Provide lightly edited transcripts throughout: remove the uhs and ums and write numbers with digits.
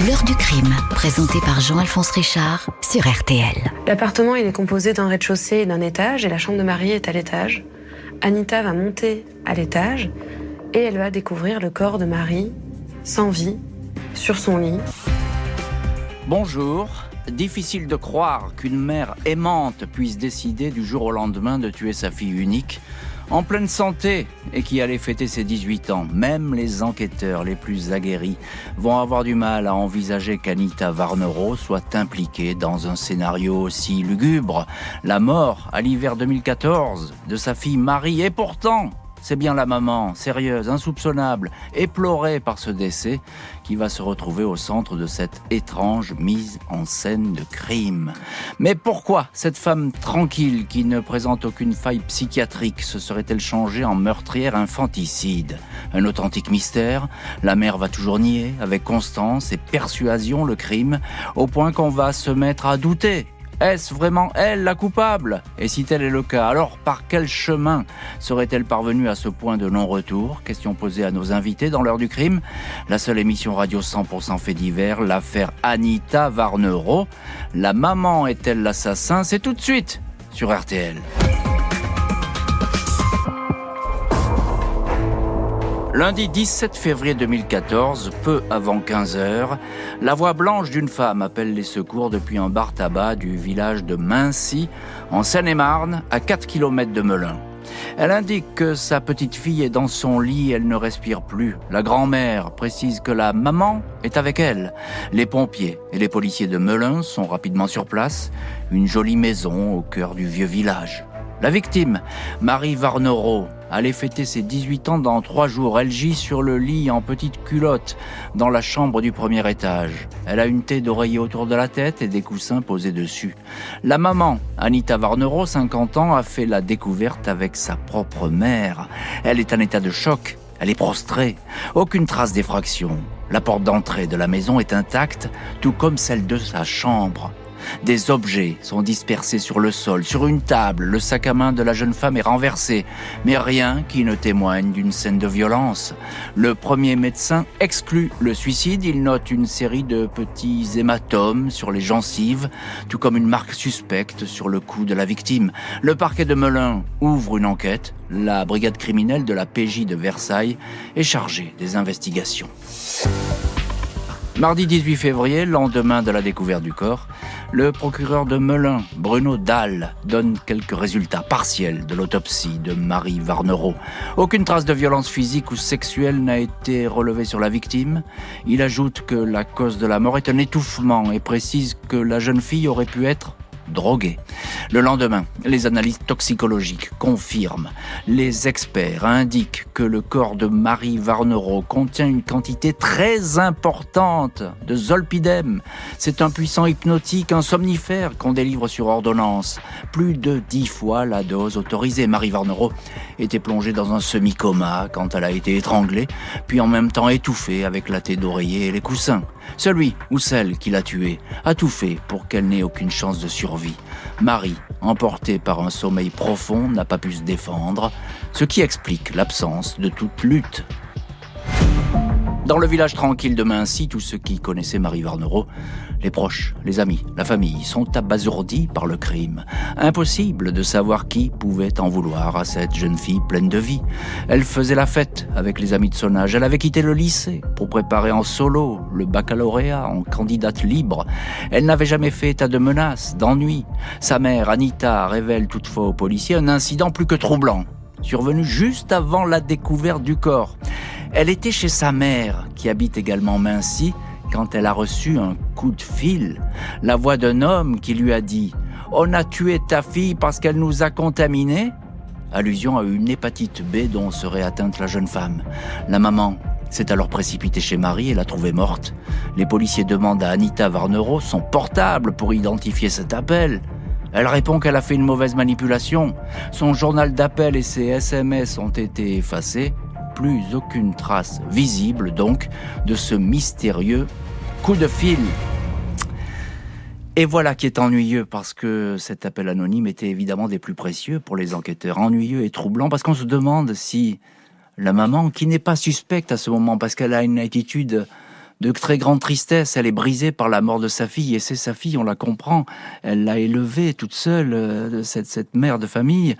L'heure du crime, présentée par Jean-Alphonse Richard sur RTL. L'appartement, il est composé d'un rez-de-chaussée et d'un étage, et la chambre de Marie est à l'étage. Anita va monter à l'étage, et elle va découvrir le corps de Marie, sans vie, sur son lit. Bonjour. Difficile de croire qu'une mère aimante puisse décider du jour au lendemain de tuer sa fille unique, en pleine santé et qui allait fêter ses 18 ans. Même les enquêteurs les plus aguerris vont avoir du mal à envisager qu'Anita Varnero soit impliquée dans un scénario aussi lugubre. La mort, à l'hiver 2014, de sa fille Marie. Et pourtant, c'est bien la maman, sérieuse, insoupçonnable, éplorée par ce décès, qui va se retrouver au centre de cette étrange mise en scène de crime. Mais pourquoi cette femme tranquille, qui ne présente aucune faille psychiatrique, se serait-elle changée en meurtrière infanticide ? Un authentique mystère. La mère va toujours nier, avec constance et persuasion, le crime, au point qu'on va se mettre à douter. Est-ce vraiment elle la coupable ? Et si tel est le cas, alors par quel chemin serait-elle parvenue à ce point de non-retour ? Question posée à nos invités dans l'heure du crime. La seule émission radio 100% fait divers, l'affaire Anita Varnero. La maman est-elle l'assassin ? C'est tout de suite sur RTL. Lundi 17 février 2014, peu avant 15h, la voix blanche d'une femme appelle les secours depuis un bar-tabac du village de Maincy, en Seine-et-Marne, à 4 km de Melun. Elle indique que sa petite fille est dans son lit, elle ne respire plus. La grand-mère précise que la maman est avec elle. Les pompiers et les policiers de Melun sont rapidement sur place, une jolie maison au cœur du vieux village. La victime, Marie Varnero, allait fêter ses 18 ans dans 3 jours. Elle gît sur le lit en petite culotte dans la chambre du premier étage. Elle a une taie d'oreiller autour de la tête et des coussins posés dessus. La maman, Anita Varnero, 50 ans, a fait la découverte avec sa propre mère. Elle est en état de choc. Elle est prostrée. Aucune trace d'effraction. La porte d'entrée de la maison est intacte, tout comme celle de sa chambre. Des objets sont dispersés sur le sol, sur une table. Le sac à main de la jeune femme est renversé, mais rien qui ne témoigne d'une scène de violence. Le premier médecin exclut le suicide. Il note une série de petits hématomes sur les gencives, tout comme une marque suspecte sur le cou de la victime. Le parquet de Melun ouvre une enquête. La brigade criminelle de la PJ de Versailles est chargée des investigations. Mardi 18 février, lendemain de la découverte du corps, le procureur de Melun, Bruno Dalle, donne quelques résultats partiels de l'autopsie de Marie Varnero. Aucune trace de violence physique ou sexuelle n'a été relevée sur la victime. Il ajoute que la cause de la mort est un étouffement et précise que la jeune fille aurait pu être droguée. Le lendemain, les analyses toxicologiques confirment. Les experts indiquent que le corps de Marie Varnero contient une quantité très importante de zolpidem. C'est un puissant hypnotique, un somnifère qu'on délivre sur ordonnance. Plus de 10 fois la dose autorisée. Marie Varnero était plongée dans un semi-coma quand elle a été étranglée, puis en même temps étouffée avec la taie d'oreiller et les coussins. Celui ou celle qui l'a tuée a tout fait pour qu'elle n'ait aucune chance de survie. Marie, emportée par un sommeil profond, n'a pas pu se défendre, ce qui explique l'absence de toute lutte. Dans le village tranquille de Maincy, tous ceux qui connaissaient Marie Varnero, les proches, les amis, la famille, sont abasourdis par le crime. Impossible de savoir qui pouvait en vouloir à cette jeune fille pleine de vie. Elle faisait la fête avec les amis de son âge. Elle avait quitté le lycée pour préparer en solo le baccalauréat en candidate libre. Elle n'avait jamais fait état de menace, d'ennui. Sa mère, Anita, révèle toutefois aux policiers un incident plus que troublant, survenu juste avant la découverte du corps. Elle était chez sa mère, qui habite également Maincy, quand elle a reçu un coup de fil. La voix d'un homme qui lui a dit « On a tué ta fille parce qu'elle nous a contaminés ?» Allusion à une hépatite B dont serait atteinte la jeune femme. La maman s'est alors précipitée chez Marie et l'a trouvée morte. Les policiers demandent à Anita Varnero son portable pour identifier cet appel. Elle répond qu'elle a fait une mauvaise manipulation. Son journal d'appel et ses SMS ont été effacés. Plus aucune trace visible, donc, de ce mystérieux coup de fil. Et voilà qui est ennuyeux, parce que cet appel anonyme était évidemment des plus précieux pour les enquêteurs. Ennuyeux et troublant, parce qu'on se demande si la maman, qui n'est pas suspecte à ce moment, parce qu'elle a une attitude de très grande tristesse. Elle est brisée par la mort de sa fille, et c'est sa fille, on la comprend. Elle l'a élevée toute seule, cette mère de famille.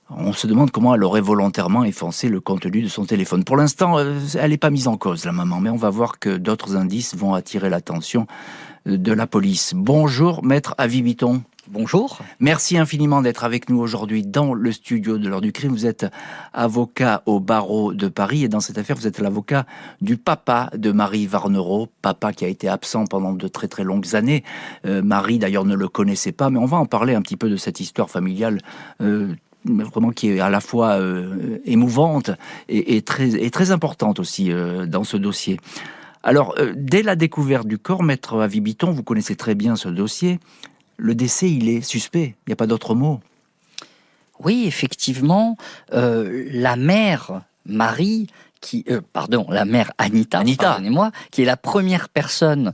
On se demande comment elle aurait volontairement effacé le contenu de son téléphone. Pour l'instant, elle n'est pas mise en cause, la maman, mais on va voir que d'autres indices vont attirer l'attention de la police. Bonjour, maître Avi Bitton. Bonjour. Merci infiniment d'être avec nous aujourd'hui dans le studio de l'heure du crime. Vous êtes avocat au barreau de Paris et dans cette affaire, vous êtes l'avocat du papa de Marie Varnereau, papa qui a été absent pendant de très très longues années. Marie d'ailleurs ne le connaissait pas, mais on va en parler un petit peu de cette histoire familiale vraiment qui est à la fois émouvante et très importante aussi dans ce dossier. Alors, dès la découverte du corps, maître Avi Bitton, vous connaissez très bien ce dossier, le décès, il est suspect, il n'y a pas d'autre mot. Oui, effectivement, la mère Marie, la mère Anita, pardonnez-moi, qui est la première personne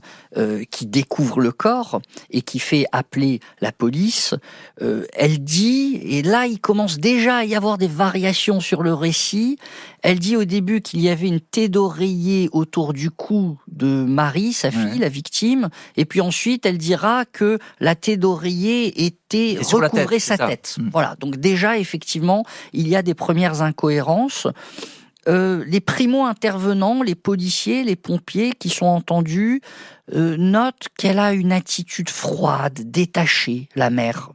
qui découvre le corps et qui fait appeler la police, elle dit, et là il commence déjà à y avoir des variations sur le récit, elle dit au début qu'il y avait une taie d'oreiller autour du cou de Marie, sa fille, la victime, et puis ensuite elle dira que la taie d'oreiller recouvrait sa tête. Voilà, donc déjà effectivement, il y a des premières incohérences. Les primo-intervenants, les policiers, les pompiers qui sont entendus notent qu'elle a une attitude froide, détachée, la mère.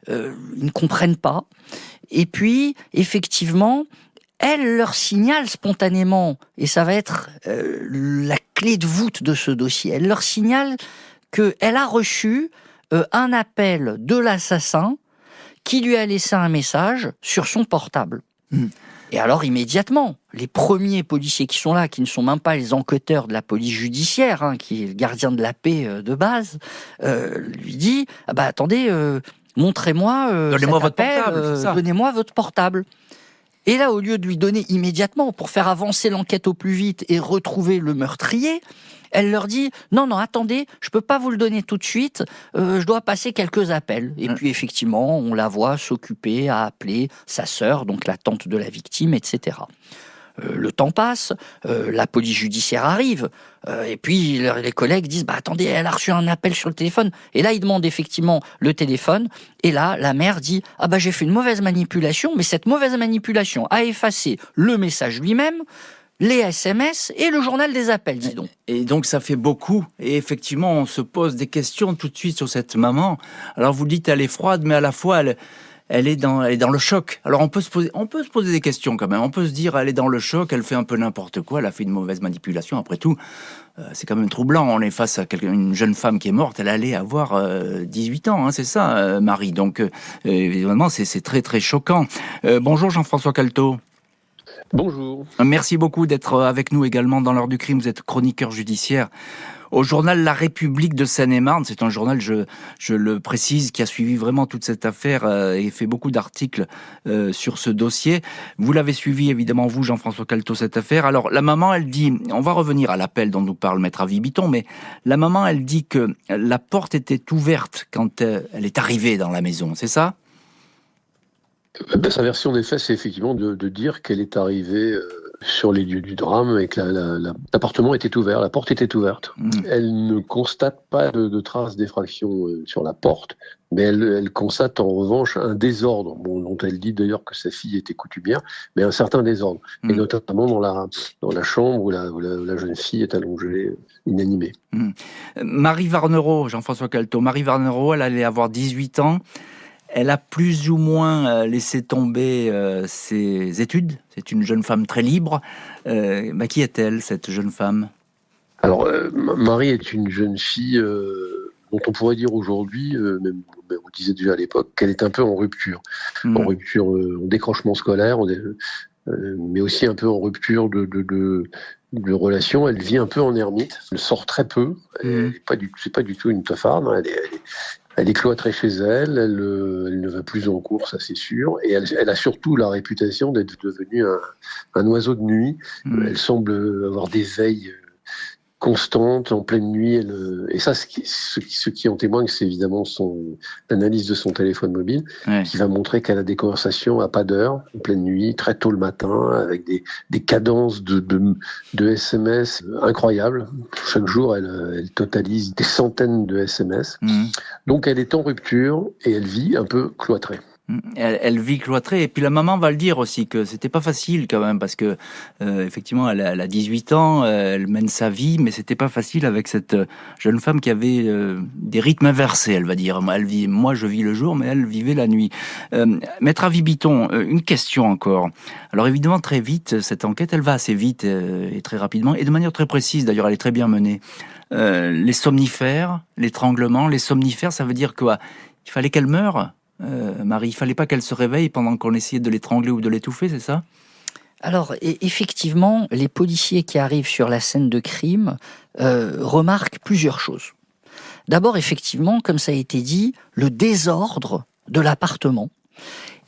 Ils ne comprennent pas. Et puis, effectivement, elle leur signale spontanément, et ça va être la clé de voûte de ce dossier, elle leur signale qu'elle a reçu un appel de l'assassin qui lui a laissé un message sur son portable. Et alors immédiatement, les premiers policiers qui sont là, qui ne sont même pas les enquêteurs de la police judiciaire, qui est le gardien de la paix de base, lui dit « Ah bah attendez, montrez-moi donnez-moi cet appel, votre portable, donnez-moi votre portable ». Et là, au lieu de lui donner immédiatement, pour faire avancer l'enquête au plus vite et retrouver le meurtrier, elle leur dit « Non, attendez, je peux pas vous le donner tout de suite, je dois passer quelques appels. » Et puis effectivement, on la voit s'occuper à appeler sa sœur, donc la tante de la victime, etc. Le temps passe, la police judiciaire arrive, et puis les collègues disent « Attendez, elle a reçu un appel sur le téléphone. » Et là, ils demandent effectivement le téléphone, et là, la mère dit « Ah j'ai fait une mauvaise manipulation, mais cette mauvaise manipulation a effacé le message lui-même, les SMS et le journal des appels, dis donc. » Et donc ça fait beaucoup, et effectivement on se pose des questions tout de suite sur cette maman. Alors vous dites elle est froide, mais à la fois elle est dans le choc. Alors on peut se poser des questions quand même, on peut se dire elle est dans le choc, elle fait un peu n'importe quoi, elle a fait une mauvaise manipulation, après tout, c'est quand même troublant, on est face à une jeune femme qui est morte, elle allait avoir 18 ans, c'est ça Marie, donc évidemment c'est très très choquant. Bonjour Jean-François Calto. Bonjour. Merci beaucoup d'être avec nous également dans l'heure du crime. Vous êtes chroniqueur judiciaire au journal La République de Seine-et-Marne. C'est un journal, je le précise, qui a suivi vraiment toute cette affaire et fait beaucoup d'articles sur ce dossier. Vous l'avez suivi évidemment, vous, Jean-François Calto, cette affaire. Alors, la maman, elle dit, on va revenir à l'appel dont nous parle maître Avi Bitton, mais la maman, elle dit que la porte était ouverte quand elle est arrivée dans la maison, c'est ça ? Sa version des faits, c'est effectivement de dire qu'elle est arrivée sur les lieux du drame et que l'appartement était ouvert, la porte était ouverte. Elle ne constate pas de traces d'effraction sur la porte, mais elle constate en revanche un désordre, dont elle dit d'ailleurs que sa fille était coutumière, mais un certain désordre, et notamment dans la chambre où la jeune fille est allongée, inanimée. Marie Varnereau, Jean-François Calto, Marie Varnereau, elle allait avoir 18 ans. Elle a plus ou moins laissé tomber ses études. C'est une jeune femme très libre. Qui est-elle, cette jeune femme ? Alors, Marie est une jeune fille dont on pourrait dire aujourd'hui, même on disait déjà à l'époque, qu'elle est un peu en rupture. En rupture, en décrochement scolaire, mais aussi un peu en rupture de relation. Elle vit un peu en ermite. Elle sort très peu. C'est pas du tout une tefarde. Elle est cloîtrée chez elle, elle ne va plus en cours, ça c'est sûr, et elle a surtout la réputation d'être devenue un oiseau de nuit. Elle semble avoir des veilles constante, en pleine nuit. Et ça, ce qui en témoigne, c'est évidemment l'analyse de son téléphone mobile, qui va montrer qu'elle a des conversations à pas d'heure, en pleine nuit, très tôt le matin, avec des cadences de SMS incroyables. Chaque jour, elle totalise des centaines de SMS. Donc, elle est en rupture et elle vit un peu cloîtrée. Elle vit cloîtrée, et puis la maman va le dire aussi que c'était pas facile quand même, parce que effectivement elle a 18 ans, elle mène sa vie, mais c'était pas facile avec cette jeune femme qui avait des rythmes inversés, elle va dire. Moi je vis le jour, mais elle vivait la nuit. Maître Avis-Bitton, une question encore. Alors évidemment très vite, cette enquête elle va assez vite et très rapidement, et de manière très précise d'ailleurs, elle est très bien menée. Les somnifères, l'étranglement, les somnifères, ça veut dire quoi? Il fallait qu'elle meure, Marie, il fallait pas qu'elle se réveille pendant qu'on essayait de l'étrangler ou de l'étouffer, c'est ça? Alors, effectivement, les policiers qui arrivent sur la scène de crime remarquent plusieurs choses. D'abord, effectivement, comme ça a été dit, le désordre de l'appartement.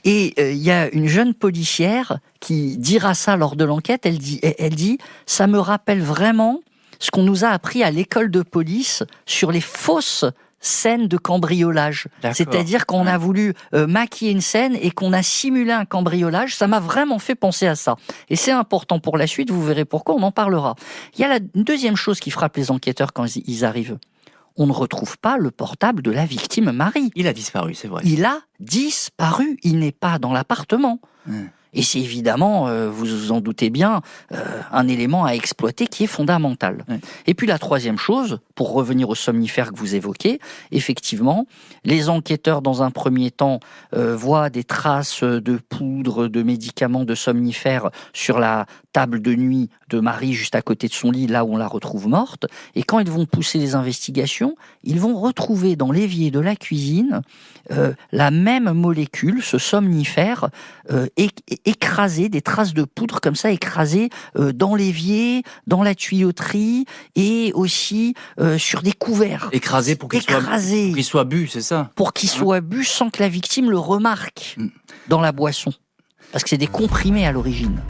Et il y a une jeune policière qui dira ça lors de l'enquête, elle dit « ça me rappelle vraiment ce qu'on nous a appris à l'école de police sur les fausses scène de cambriolage. C'est-à-dire qu'on a voulu maquiller une scène et qu'on a simulé un cambriolage. Ça m'a vraiment fait penser à ça. Et c'est important pour la suite, vous verrez pourquoi, on en parlera. Il y a une deuxième chose qui frappe les enquêteurs quand ils arrivent. On ne retrouve pas le portable de la victime Marie. Il a disparu, c'est vrai. Il a disparu. Il n'est pas dans l'appartement. Et c'est évidemment, vous vous en doutez bien, un élément à exploiter qui est fondamental. Et puis la troisième chose, pour revenir aux somnifères que vous évoquez, effectivement, les enquêteurs, dans un premier temps, voient des traces de poudre, de médicaments, de somnifères sur la table de nuit de Marie, juste à côté de son lit, là où on la retrouve morte. Et quand ils vont pousser les investigations, ils vont retrouver dans l'évier de la cuisine la même molécule, ce somnifère, écrasé, des traces de poudre comme ça écrasées dans l'évier, dans la tuyauterie et aussi sur des couverts. Écrasé pour qu'il soit bu, c'est ça? Pour qu'il soit bu sans que la victime le remarque dans la boisson. Parce que c'est des comprimés à l'origine.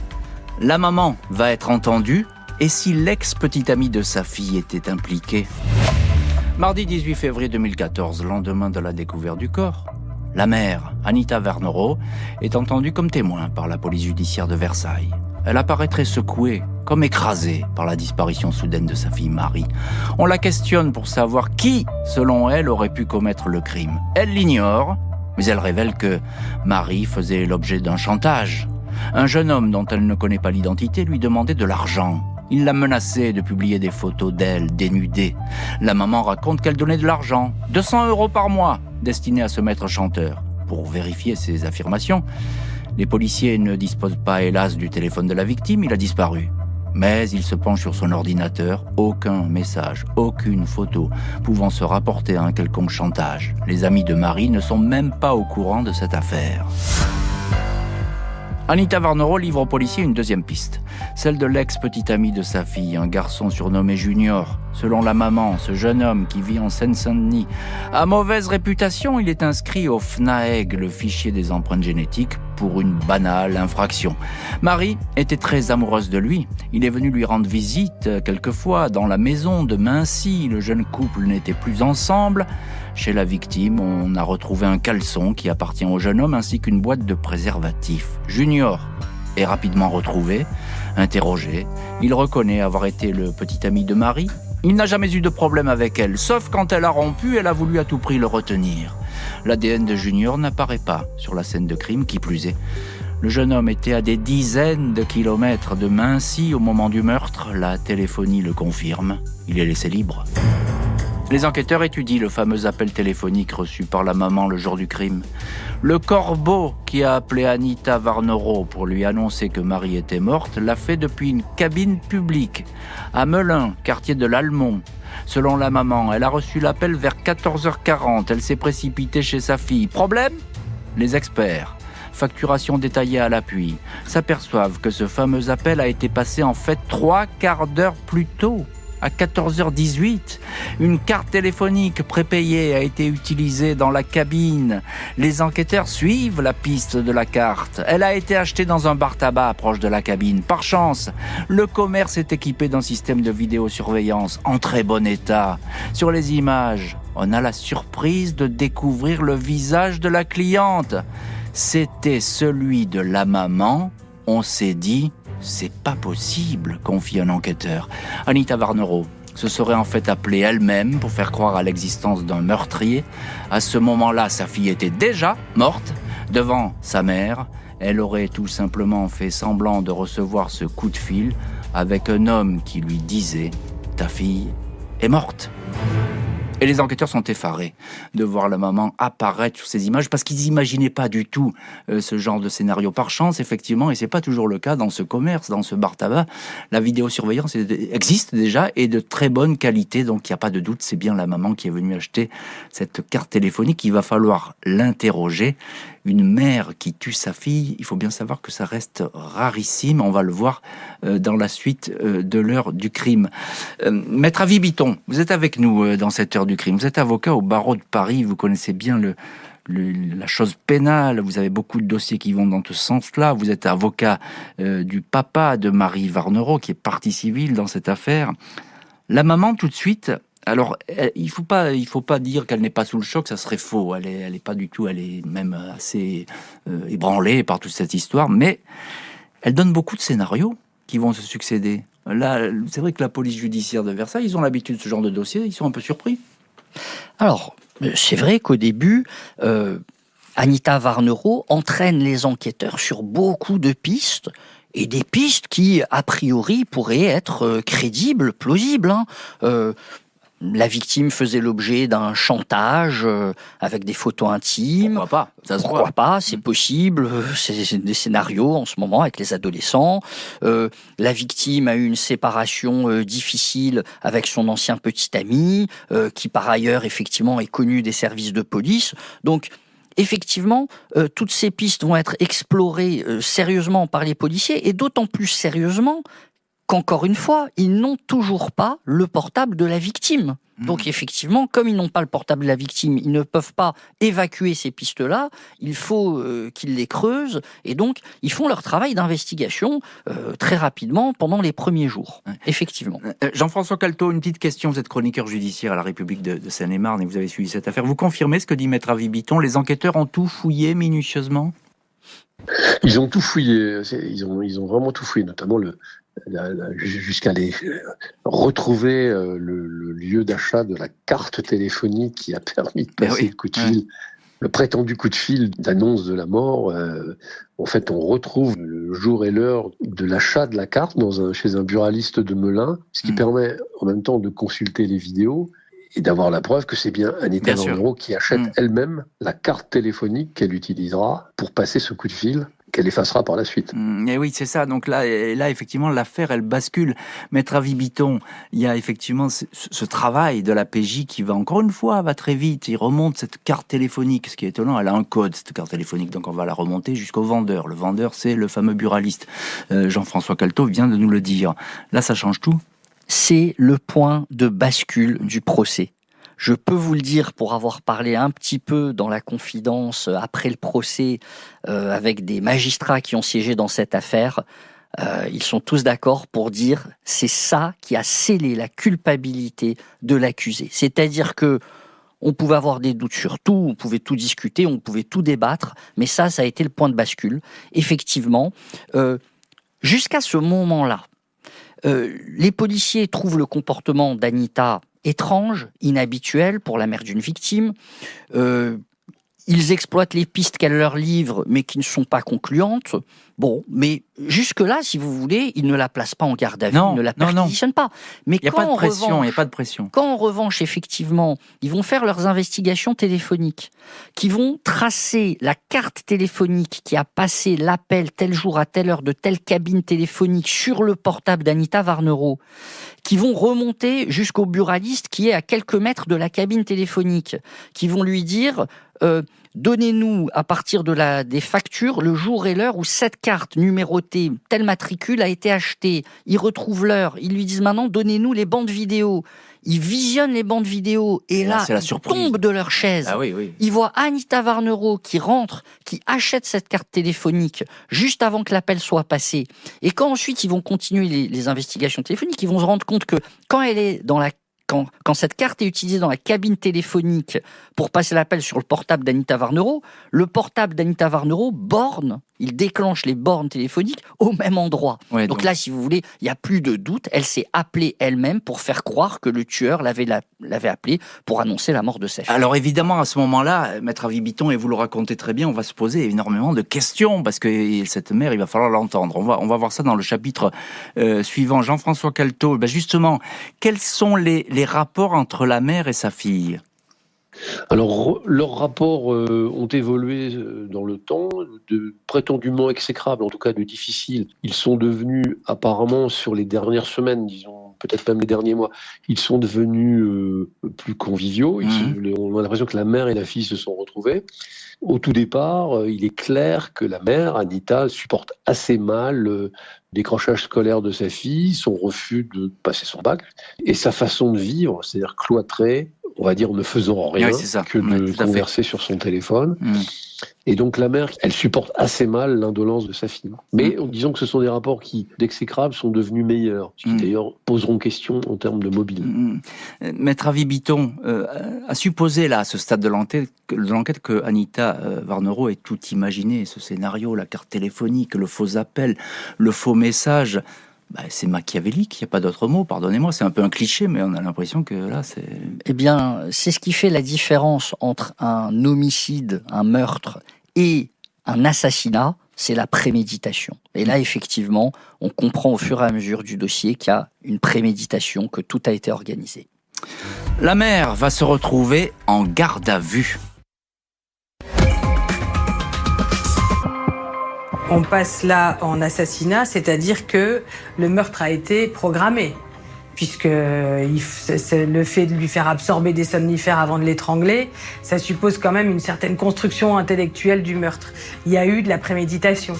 La maman va être entendue, et si l'ex-petite amie de sa fille était impliquée? Mardi 18 février 2014, lendemain de la découverte du corps, la mère, Anita Varnero, est entendue comme témoin par la police judiciaire de Versailles. Elle apparaît très secouée, comme écrasée par la disparition soudaine de sa fille Marie. On la questionne pour savoir qui, selon elle, aurait pu commettre le crime. Elle l'ignore, mais elle révèle que Marie faisait l'objet d'un chantage. Un jeune homme dont elle ne connaît pas l'identité lui demandait de l'argent. Il la menaçait de publier des photos d'elle dénudée. La maman raconte qu'elle donnait de l'argent, 200 € par mois, destiné à ce maître chanteur. Pour vérifier ces affirmations, les policiers ne disposent pas, hélas, du téléphone de la victime, il a disparu. Mais ils se penchent sur son ordinateur, aucun message, aucune photo pouvant se rapporter à un quelconque chantage. Les amis de Marie ne sont même pas au courant de cette affaire. Anita Varnero livre aux policiers une deuxième piste, celle de l'ex-petite amie de sa fille, un garçon surnommé Junior. Selon la maman, ce jeune homme qui vit en Seine-Saint-Denis a mauvaise réputation. Il est inscrit au FNAEG, le fichier des empreintes génétiques, pour une banale infraction. Marie était très amoureuse de lui. Il est venu lui rendre visite quelquefois dans la maison de Mincy. Le jeune couple n'était plus ensemble. Chez la victime, on a retrouvé un caleçon qui appartient au jeune homme ainsi qu'une boîte de préservatifs. Junior est rapidement retrouvé, interrogé. Il reconnaît avoir été le petit ami de Marie. Il n'a jamais eu de problème avec elle, sauf quand elle a rompu, elle a voulu à tout prix le retenir. L'ADN de Junior n'apparaît pas sur la scène de crime, qui plus est. Le jeune homme était à des dizaines de kilomètres de Mincy au moment du meurtre. La téléphonie le confirme. Il est laissé libre. Les enquêteurs étudient le fameux appel téléphonique reçu par la maman le jour du crime. Le corbeau qui a appelé Anita Varnero pour lui annoncer que Marie était morte l'a fait depuis une cabine publique à Melun, quartier de l'Almont. Selon la maman, elle a reçu l'appel vers 14h40. Elle s'est précipitée chez sa fille. Problème ? Les experts, facturation détaillée à l'appui, s'aperçoivent que ce fameux appel a été passé en fait 3 quarts d'heure plus tôt, à 14h18. Une carte téléphonique prépayée a été utilisée dans la cabine. Les enquêteurs suivent la piste de la carte. Elle a été achetée dans un bar tabac proche de la cabine. Par chance, le commerce est équipé d'un système de vidéosurveillance en très bon état. Sur les images, on a la surprise de découvrir le visage de la cliente. C'était celui de la maman. On s'est dit, c'est pas possible, confie un enquêteur. Anita Varnero se serait en fait appelée elle-même pour faire croire à l'existence d'un meurtrier. À ce moment-là, sa fille était déjà morte devant sa mère. Elle aurait tout simplement fait semblant de recevoir ce coup de fil avec un homme qui lui disait « Ta fille est morte ». Et les enquêteurs sont effarés de voir la maman apparaître sur ces images parce qu'ils n'imaginaient pas du tout ce genre de scénario. Par chance, effectivement, et c'est pas toujours le cas dans ce commerce, dans ce bar tabac, la vidéosurveillance existe déjà et de très bonne qualité. Donc il n'y a pas de doute, c'est bien la maman qui est venue acheter cette carte téléphonique. Il va falloir l'interroger. Une mère qui tue sa fille, il faut bien savoir que ça reste rarissime. On va le voir dans la suite de l'heure du crime. Maître Avi Bitton, vous êtes avec nous dans cette heure du crime. Vous êtes avocat au barreau de Paris, vous connaissez bien la chose pénale, vous avez beaucoup de dossiers qui vont dans ce sens-là. Vous êtes avocat du papa de Marie Varnero, qui est partie civile dans cette affaire. La maman, tout de suite... Alors, il faut pas dire qu'elle n'est pas sous le choc, ça serait faux. Elle est pas du tout, elle est même assez ébranlée par toute cette histoire, mais elle donne beaucoup de scénarios qui vont se succéder. Là, c'est vrai que la police judiciaire de Versailles, ils ont l'habitude de ce genre de dossier, ils sont un peu surpris. Alors, c'est vrai qu'au début, Anita Varnero entraîne les enquêteurs sur beaucoup de pistes, et des pistes qui, a priori, pourraient être crédibles, plausibles. La victime faisait l'objet d'un chantage avec des photos intimes. Pourquoi pas ? Pourquoi pas ? C'est possible. C'est des scénarios en ce moment avec les adolescents. La victime a eu une séparation difficile avec son ancien petit ami, qui par ailleurs effectivement est connu des services de police. Donc effectivement, toutes ces pistes vont être explorées sérieusement par les policiers, et d'autant plus sérieusement qu'encore une fois, ils n'ont toujours pas le portable de la victime. Donc effectivement, comme ils n'ont pas le portable de la victime, ils ne peuvent pas évacuer ces pistes-là, il faut qu'ils les creusent, et donc ils font leur travail d'investigation très rapidement pendant les premiers jours, effectivement. Jean-François Calto, une petite question, vous êtes chroniqueur judiciaire à la République de Seine-et-Marne et vous avez suivi cette affaire. Vous confirmez ce que dit Maître Avi Bitton, les enquêteurs ont tout fouillé minutieusement ? Ils ont tout fouillé, ils ont vraiment tout fouillé, notamment jusqu'à aller retrouver le lieu d'achat de la carte téléphonique qui a permis de passer le coup de fil, le prétendu coup de fil d'annonce de la mort. En fait, on retrouve le jour et l'heure de l'achat de la carte chez un buraliste de Melun, ce qui permet en même temps de consulter les vidéos et d'avoir la preuve que c'est bien Anita Varnero qui achète elle-même la carte téléphonique qu'elle utilisera pour passer ce coup de fil qu'elle effacera par la suite. Et oui, c'est ça. Donc là, effectivement, l'affaire, elle bascule. Maître Avi Bitton, il y a effectivement ce travail de la PJ qui va, encore une fois, va très vite. Il remonte cette carte téléphonique. Ce qui est étonnant, elle a un code, cette carte téléphonique. Donc on va la remonter jusqu'au vendeur. Le vendeur, c'est le fameux buraliste. Jean-François Calto vient de nous le dire. Là, ça change tout. C'est le point de bascule du procès. Je peux vous le dire pour avoir parlé un petit peu dans la confidence après le procès avec des magistrats qui ont siégé dans cette affaire. Ils sont tous d'accord pour dire c'est ça qui a scellé la culpabilité de l'accusé. C'est-à-dire que on pouvait avoir des doutes sur tout, on pouvait tout discuter, on pouvait tout débattre, mais ça a été le point de bascule. Effectivement, jusqu'à ce moment-là, les policiers trouvent le comportement d'Anita étrange, inhabituel pour la mère d'une victime. Ils exploitent les pistes qu'elle leur livre, mais qui ne sont pas concluantes. Bon, mais jusque-là, si vous voulez, ils ne la placent pas en garde à vue, ils ne la perquisitionnent pas. Mais il n'y a pas de pression. Quand en revanche, effectivement, ils vont faire leurs investigations téléphoniques, qui vont tracer la carte téléphonique qui a passé l'appel tel jour à telle heure de telle cabine téléphonique sur le portable d'Anita Varnero, qui vont remonter jusqu'au buraliste qui est à quelques mètres de la cabine téléphonique, qui vont lui dire donnez-nous à partir des factures le jour et l'heure où cette carte numérotée, tel matricule a été achetée. Ils retrouvent l'heure. Ils lui disent maintenant, donnez-nous les bandes vidéo. Ils visionnent les bandes vidéo et là ils tombent de leur chaise. Ah oui, oui. Ils voient Anita Varnero qui rentre, qui achète cette carte téléphonique juste avant que l'appel soit passé. Et quand ensuite ils vont continuer les investigations téléphoniques, ils vont se rendre compte que quand elle est quand cette carte est utilisée dans la cabine téléphonique pour passer l'appel sur le portable d'Anita Varnero, le portable d'Anita Varnero borne, il déclenche les bornes téléphoniques au même endroit. Ouais, donc là, si vous voulez, il n'y a plus de doute, elle s'est appelée elle-même pour faire croire que le tueur l'avait appelée pour annoncer la mort de sa fille. Alors évidemment, à ce moment-là, Maître Avibiton, et vous le racontez très bien, on va se poser énormément de questions, parce que cette mère, il va falloir l'entendre. On va voir ça dans le chapitre suivant. Jean-François Calto, justement, quels sont les rapports entre la mère et sa fille ? Alors, leurs rapports ont évolué dans le temps, de prétendument exécrables, en tout cas de difficiles. Ils sont devenus, apparemment, sur les dernières semaines, disons, peut-être même les derniers mois, ils sont devenus plus conviviaux. On a l'impression que la mère et la fille se sont retrouvées. Au tout départ, il est clair que la mère, Anita, supporte assez mal le décrochage scolaire de sa fille, son refus de passer son bac, et sa façon de vivre, c'est-à-dire cloîtrée, on va dire ne faisant rien que de converser sur son téléphone. Et donc la mère, elle supporte assez mal l'indolence de sa fille. Mais disons que ce sont des rapports qui, d'exécrables, sont devenus meilleurs, ce qui d'ailleurs poseront question en termes de mobile. Maître Avibiton, à supposer là, à ce stade de l'enquête que Anita Varnero ait tout imaginé, ce scénario, la carte téléphonique, le faux appel, le faux message... c'est machiavélique, il n'y a pas d'autre mot, pardonnez-moi, c'est un peu un cliché, mais on a l'impression que là, c'est... Eh bien, c'est ce qui fait la différence entre un homicide, un meurtre et un assassinat, c'est la préméditation. Et là, effectivement, on comprend au fur et à mesure du dossier qu'il y a une préméditation, que tout a été organisé. La mère va se retrouver en garde à vue. On passe là en assassinat, c'est-à-dire que le meurtre a été programmé, puisque le fait de lui faire absorber des somnifères avant de l'étrangler, ça suppose quand même une certaine construction intellectuelle du meurtre. Il y a eu de la préméditation.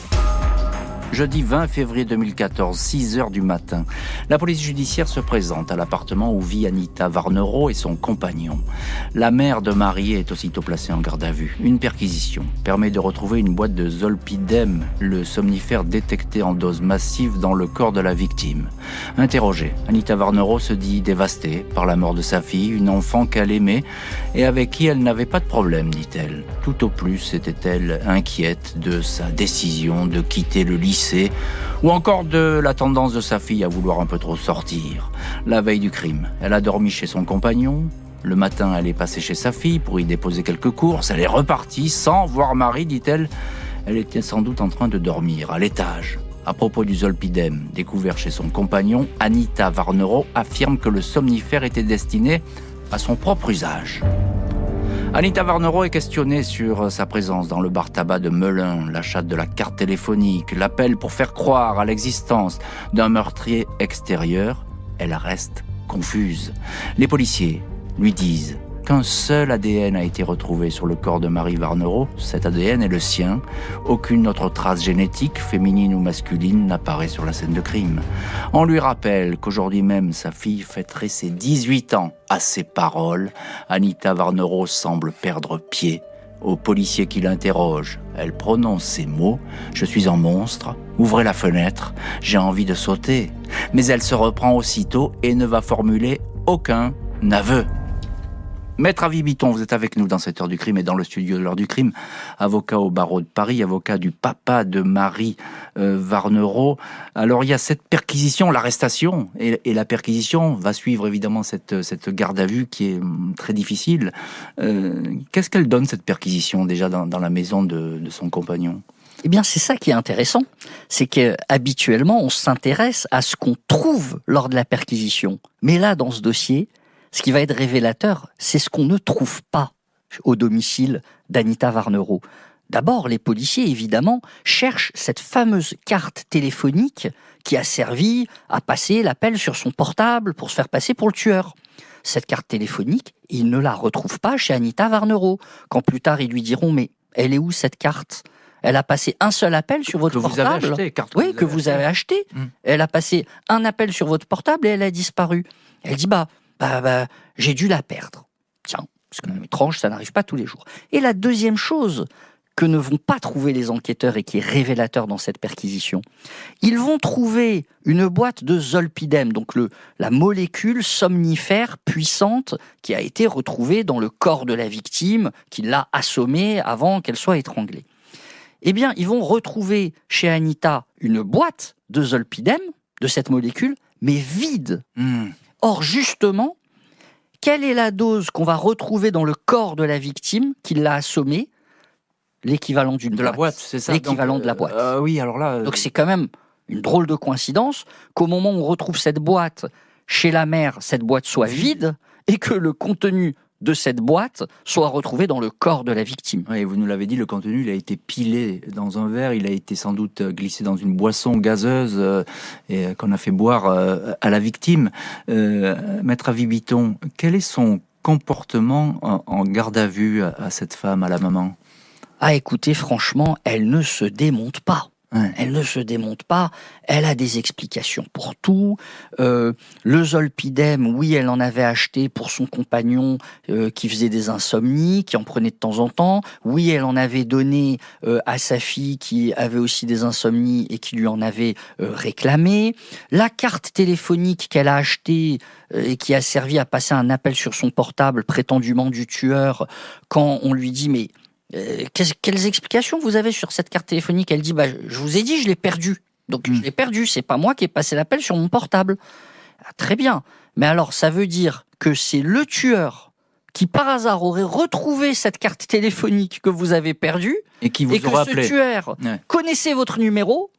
Jeudi 20 février 2014, 6h du matin, la police judiciaire se présente à l'appartement où vit Anita Varnero et son compagnon. La mère de Marie est aussitôt placée en garde à vue. Une perquisition permet de retrouver une boîte de zolpidem, le somnifère détecté en dose massive dans le corps de la victime. Interrogée, Anita Varnero se dit dévastée par la mort de sa fille, une enfant qu'elle aimait et avec qui elle n'avait pas de problème, dit-elle. Tout au plus était-elle inquiète de sa décision de quitter le lycée ou encore de la tendance de sa fille à vouloir un peu trop sortir. La veille du crime, elle a dormi chez son compagnon. Le matin, elle est passée chez sa fille pour y déposer quelques courses. Elle est repartie sans voir Marie, dit-elle. Elle était sans doute en train de dormir à l'étage. À propos du zolpidem découvert chez son compagnon, Anita Varnero affirme que le somnifère était destiné à son propre usage. Anita Varnero est questionnée sur sa présence dans le bar-tabac de Melun, l'achat de la carte téléphonique, l'appel pour faire croire à l'existence d'un meurtrier extérieur. Elle reste confuse. Les policiers lui disent qu'un seul ADN a été retrouvé sur le corps de Marie Varnero. Cet ADN est le sien. Aucune autre trace génétique, féminine ou masculine, n'apparaît sur la scène de crime. On lui rappelle qu'aujourd'hui même, sa fille fêterait ses 18 ans. À ses paroles, Anita Varnero semble perdre pied. Au policier qui l'interroge, elle prononce ces mots « Je suis un monstre, ouvrez la fenêtre, j'ai envie de sauter ». Mais elle se reprend aussitôt et ne va formuler aucun aveu. Maître Avibiton, vous êtes avec nous dans cette heure du crime et dans le studio de l'heure du crime, avocat au barreau de Paris, avocat du papa de Marie Varnero. Alors il y a cette perquisition, l'arrestation, et la perquisition va suivre évidemment cette garde à vue qui est très difficile. Qu'est-ce qu'elle donne cette perquisition déjà dans la maison de son compagnon ? Eh bien, c'est ça qui est intéressant, c'est qu'habituellement on s'intéresse à ce qu'on trouve lors de la perquisition. Mais là, dans ce dossier, ce qui va être révélateur, c'est ce qu'on ne trouve pas au domicile d'Anita Varnero. D'abord, les policiers, évidemment, cherchent cette fameuse carte téléphonique qui a servi à passer l'appel sur son portable pour se faire passer pour le tueur. cette carte téléphonique, et ils ne la retrouvent pas chez Anita Varnero. Quand plus tard, ils lui diront, mais elle est où cette carte ? Elle a passé un seul appel sur votre portable. Vous avez acheté, carte oui, que vous avez acheté. Elle a passé un appel sur votre portable et elle a disparu. Elle dit, j'ai dû la perdre. Tiens, c'est quand même étrange, ça n'arrive pas tous les jours. Et la deuxième chose que ne vont pas trouver les enquêteurs et qui est révélateur dans cette perquisition, ils vont trouver une boîte de zolpidem, donc la molécule somnifère puissante qui a été retrouvée dans le corps de la victime, qui l'a assommée avant qu'elle soit étranglée. Eh bien, ils vont retrouver chez Anita une boîte de zolpidem, de cette molécule, mais vide. Or, justement, quelle est la dose qu'on va retrouver dans le corps de la victime qui l'a assommée ? L'équivalent d'une boîte. De la boîte, c'est ça. L'équivalent de la boîte. Oui, alors là... Donc c'est quand même une drôle de coïncidence qu'au moment où on retrouve cette boîte chez la mère, cette boîte soit vide et que le contenu de cette boîte soit retrouvé dans le corps de la victime. Oui, vous nous l'avez dit, le contenu, il a été pilé dans un verre, il a été sans doute glissé dans une boisson gazeuse et qu'on a fait boire à la victime. Maître Avis-Bitton, quel est son comportement en garde à vue à cette femme, à la maman ? Ah, écoutez, franchement, elle ne se démonte pas. Elle ne se démonte pas, elle a des explications pour tout. Le zolpidem, oui, elle en avait acheté pour son compagnon qui faisait des insomnies, qui en prenait de temps en temps. Oui, elle en avait donné à sa fille qui avait aussi des insomnies et qui lui en avait réclamé. La carte téléphonique qu'elle a achetée et qui a servi à passer un appel sur son portable prétendument du tueur, quand on lui dit « mais quelles explications vous avez sur cette carte téléphonique ?» Elle dit je vous ai dit, je l'ai perdue. Donc je l'ai perdue, c'est pas moi qui ai passé l'appel sur mon portable. Ah, très bien. Mais alors ça veut dire que c'est le tueur qui par hasard aurait retrouvé cette carte téléphonique que vous avez perdue et qui vous aurait appelé. Ce tueur connaissait votre numéro.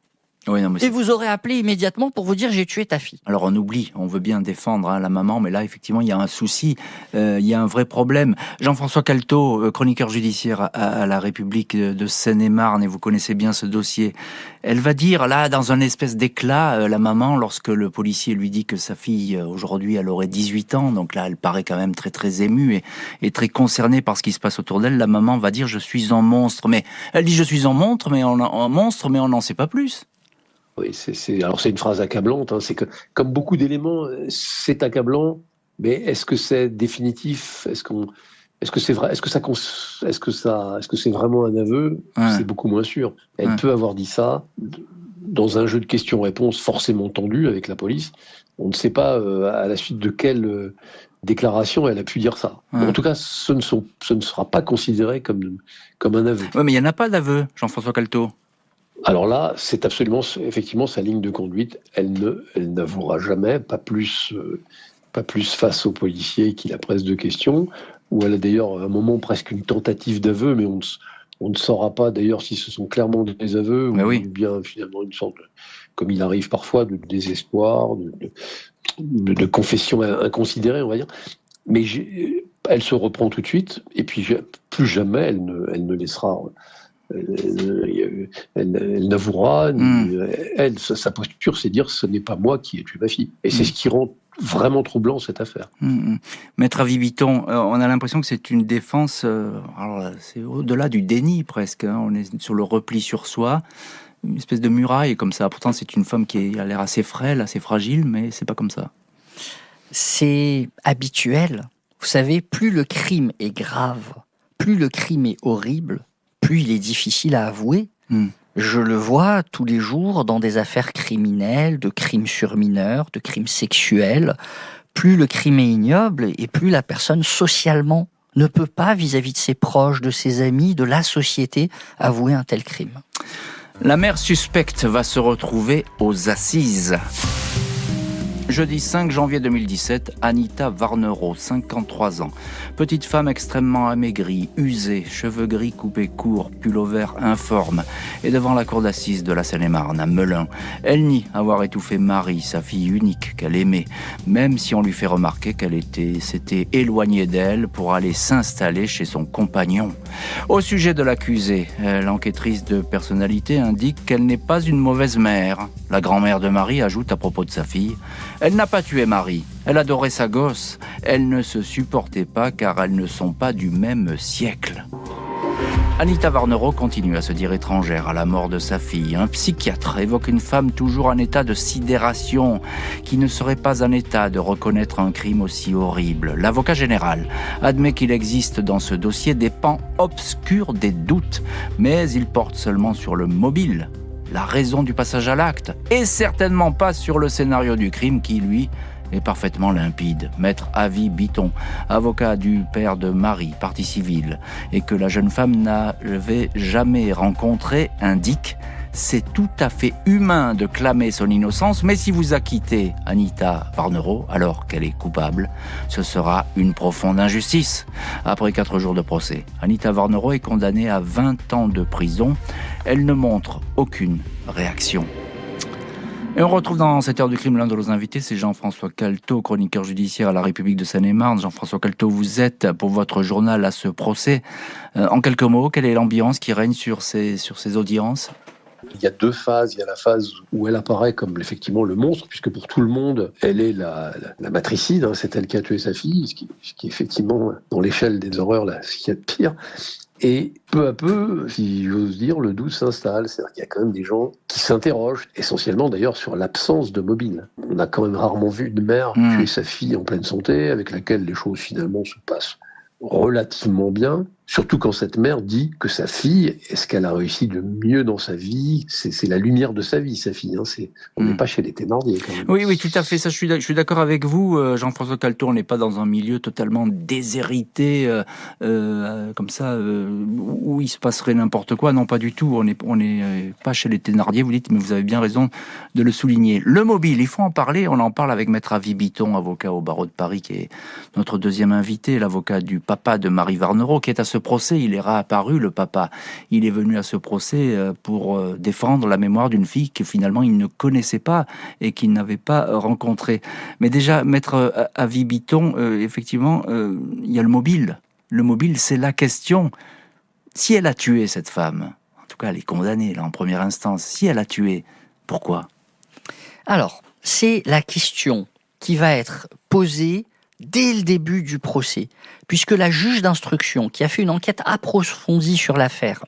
Oui, non, mais et vous aurez appelé immédiatement pour vous dire j'ai tué ta fille. Alors on oublie, on veut bien défendre la maman, mais là effectivement il y a un souci, il y a un vrai problème. Jean-François Caltot, chroniqueur judiciaire à la République de Seine-et-Marne, et vous connaissez bien ce dossier. Elle va dire là dans un espèce d'éclat, la maman, lorsque le policier lui dit que sa fille aujourd'hui elle aurait 18 ans, donc là elle paraît quand même très très émue et très concernée par ce qui se passe autour d'elle. La maman va dire je suis un monstre, mais elle dit je suis un monstre, mais on n'en sait pas plus. Oui, c'est une phrase accablante. C'est que, comme beaucoup d'éléments, c'est accablant. Mais est-ce que c'est définitif ? Est-ce que c'est vrai ? Est-ce que c'est vraiment un aveu ? C'est beaucoup moins sûr. Elle peut avoir dit ça dans un jeu de questions-réponses forcément tendu avec la police. On ne sait pas à la suite de quelle déclaration elle a pu dire ça. En tout cas, ce ne sera pas considéré comme un aveu. Oui, mais il n'y en a pas d'aveu, Jean-François Caltot. Alors là, c'est absolument, effectivement, sa ligne de conduite. Elle n'avouera jamais, pas plus face aux policiers qui la pressent de questions, où elle a d'ailleurs à un moment presque une tentative d'aveu, mais on ne saura pas d'ailleurs si ce sont clairement des aveux ou bien finalement une sorte, comme il arrive parfois, de désespoir, de confession inconsidérée, on va dire. Mais elle se reprend tout de suite, et puis plus jamais elle ne laissera... Elle n'avouera, sa posture, c'est dire ce n'est pas moi qui ai tué ma fille. Et c'est ce qui rend vraiment troublant cette affaire. Maître Avis-Bitton, on a l'impression que c'est une défense, alors c'est au-delà du déni presque, on est sur le repli sur soi, une espèce de muraille comme ça. Pourtant c'est une femme qui a l'air assez frêle, assez fragile, mais c'est pas comme ça. C'est habituel. Vous savez, plus le crime est grave, plus le crime est horrible, plus il est difficile à avouer. Je le vois tous les jours dans des affaires criminelles, de crimes sur mineurs, de crimes sexuels. Plus le crime est ignoble et plus la personne socialement ne peut pas, vis-à-vis de ses proches, de ses amis, de la société, avouer un tel crime. La mère suspecte va se retrouver aux assises. Jeudi 5 janvier 2017, Anita Varnero, 53 ans. Petite femme extrêmement amaigrie, usée, cheveux gris coupés courts, pull-over informe, est devant la cour d'assises de la Seine-et-Marne, à Melun. Elle nie avoir étouffé Marie, sa fille unique qu'elle aimait, même si on lui fait remarquer qu'elle s'était éloignée d'elle pour aller s'installer chez son compagnon. Au sujet de l'accusée, l'enquêtrice de personnalité indique qu'elle n'est pas une mauvaise mère. La grand-mère de Marie ajoute à propos de sa fille: Elle n'a pas tué Marie, elle adorait sa gosse. Elle ne se supportait pas car elles ne sont pas du même siècle. Anita Varnero continue à se dire étrangère à la mort de sa fille. Un psychiatre évoque une femme toujours en état de sidération, qui ne serait pas en état de reconnaître un crime aussi horrible. L'avocat général admet qu'il existe dans ce dossier des pans obscurs des doutes, mais il porte seulement sur le mobile, la raison du passage à l'acte, et certainement pas sur le scénario du crime qui, lui, est parfaitement limpide. Maître Avi Bitton, avocat du père de Marie, partie civile, et que la jeune femme n'avait jamais rencontré, indique: c'est tout à fait humain de clamer son innocence, mais si vous acquittez Anita Varnero, alors qu'elle est coupable, ce sera une profonde injustice. Après 4 jours de procès, Anita Varnero est condamnée à 20 ans de prison. Elle ne montre aucune réaction. Et on retrouve dans cette heure du crime l'un de nos invités, c'est Jean-François Caltot, chroniqueur judiciaire à la République de Seine-et-Marne. Jean-François Caltot, vous êtes pour votre journal à ce procès. En quelques mots, quelle est l'ambiance qui règne sur ces audiences ? Il y a 2 phases. Il y a la phase où elle apparaît comme effectivement le monstre, puisque pour tout le monde, elle est la matricide, hein, c'est elle qui a tué sa fille, ce qui est effectivement, dans l'échelle des horreurs, là, ce qu'il y a de pire. Et peu à peu, si j'ose dire, le doute s'installe. C'est-à-dire qu'il y a quand même des gens qui s'interrogent, essentiellement d'ailleurs sur l'absence de mobile. On a quand même rarement vu une mère tuer sa fille en pleine santé, avec laquelle les choses finalement se passent relativement bien. Surtout quand cette mère dit que sa fille est ce qu'elle a réussi de mieux dans sa vie. C'est la lumière de sa vie, sa fille. Hein. On n'est pas chez les Thénardier, quand même. Oui, tout à fait. Ça, je suis d'accord avec vous, Jean-François Caltot. On n'est pas dans un milieu totalement déshérité, comme ça, où il se passerait n'importe quoi. Non, pas du tout. On n'est pas chez les Thénardier, vous dites, mais vous avez bien raison de le souligner. Le mobile, il faut en parler. On en parle avec Maître Avi Bitton, avocat au barreau de Paris, qui est notre deuxième invité, l'avocat du papa de Marie Varnero, qui est à ce procès. Il est réapparu, le papa. Il est venu à ce procès pour défendre la mémoire d'une fille que finalement il ne connaissait pas et qu'il n'avait pas rencontrée. Mais déjà, Maître Avi Bitton, effectivement, il y a le mobile. Le mobile, c'est la question. Si elle a tué cette femme, en tout cas elle est condamnée là en première instance, si elle a tué, pourquoi ? Alors, c'est la question qui va être posée dès le début du procès, puisque la juge d'instruction, qui a fait une enquête approfondie sur l'affaire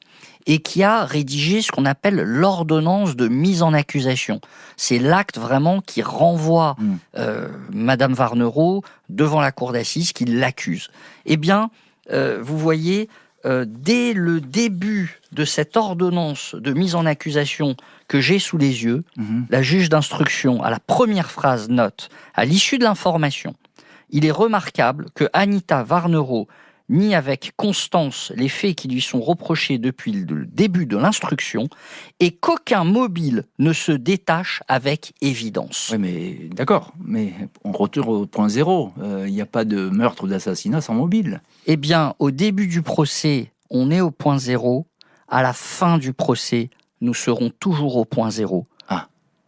et qui a rédigé ce qu'on appelle l'ordonnance de mise en accusation, c'est l'acte vraiment qui renvoie Madame Varnero devant la cour d'assises, qui l'accuse. Eh bien, vous voyez, dès le début de cette ordonnance de mise en accusation que j'ai sous les yeux, la juge d'instruction, à la première phrase, note: à l'issue de l'information, il est remarquable que Anita Varnero nie avec constance les faits qui lui sont reprochés depuis le début de l'instruction et qu'aucun mobile ne se détache avec évidence. Oui, mais d'accord, mais on retourne au point zéro. Il n'y a pas de meurtre ou d'assassinat sans mobile. Eh bien, au début du procès, on est au point zéro. À la fin du procès, nous serons toujours au point zéro.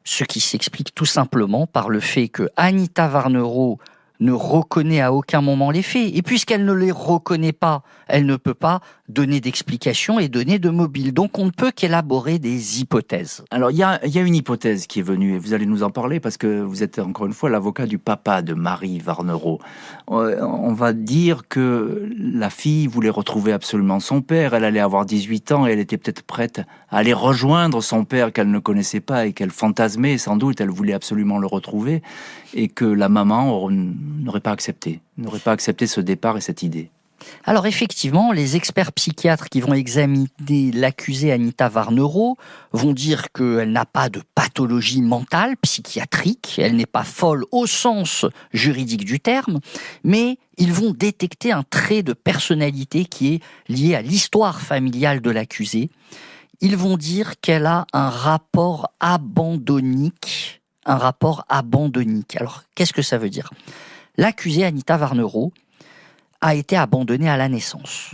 Ce qui s'explique tout simplement par le fait que Anita Varnero ne reconnaît à aucun moment les faits. Et puisqu'elle ne les reconnaît pas, elle ne peut pas donner d'explications et donner de mobile. Donc on ne peut qu'élaborer des hypothèses. Alors il y a une hypothèse qui est venue, et vous allez nous en parler, parce que vous êtes encore une fois l'avocat du papa de Marie Varnero. On va dire que la fille voulait retrouver absolument son père. Elle allait avoir 18 ans et elle était peut-être prête à aller rejoindre son père qu'elle ne connaissait pas et qu'elle fantasmait sans doute. Elle voulait absolument le retrouver et que la maman n'aurait pas accepté ce départ et cette idée. Alors effectivement, les experts psychiatres qui vont examiner l'accusée Anita Varnero vont dire qu'elle n'a pas de pathologie mentale, psychiatrique, elle n'est pas folle au sens juridique du terme, mais ils vont détecter un trait de personnalité qui est lié à l'histoire familiale de l'accusée. Ils vont dire qu'elle a un rapport abandonnique. Alors, qu'est-ce que ça veut dire ? L'accusée Anita Varnero a été abandonnée à la naissance.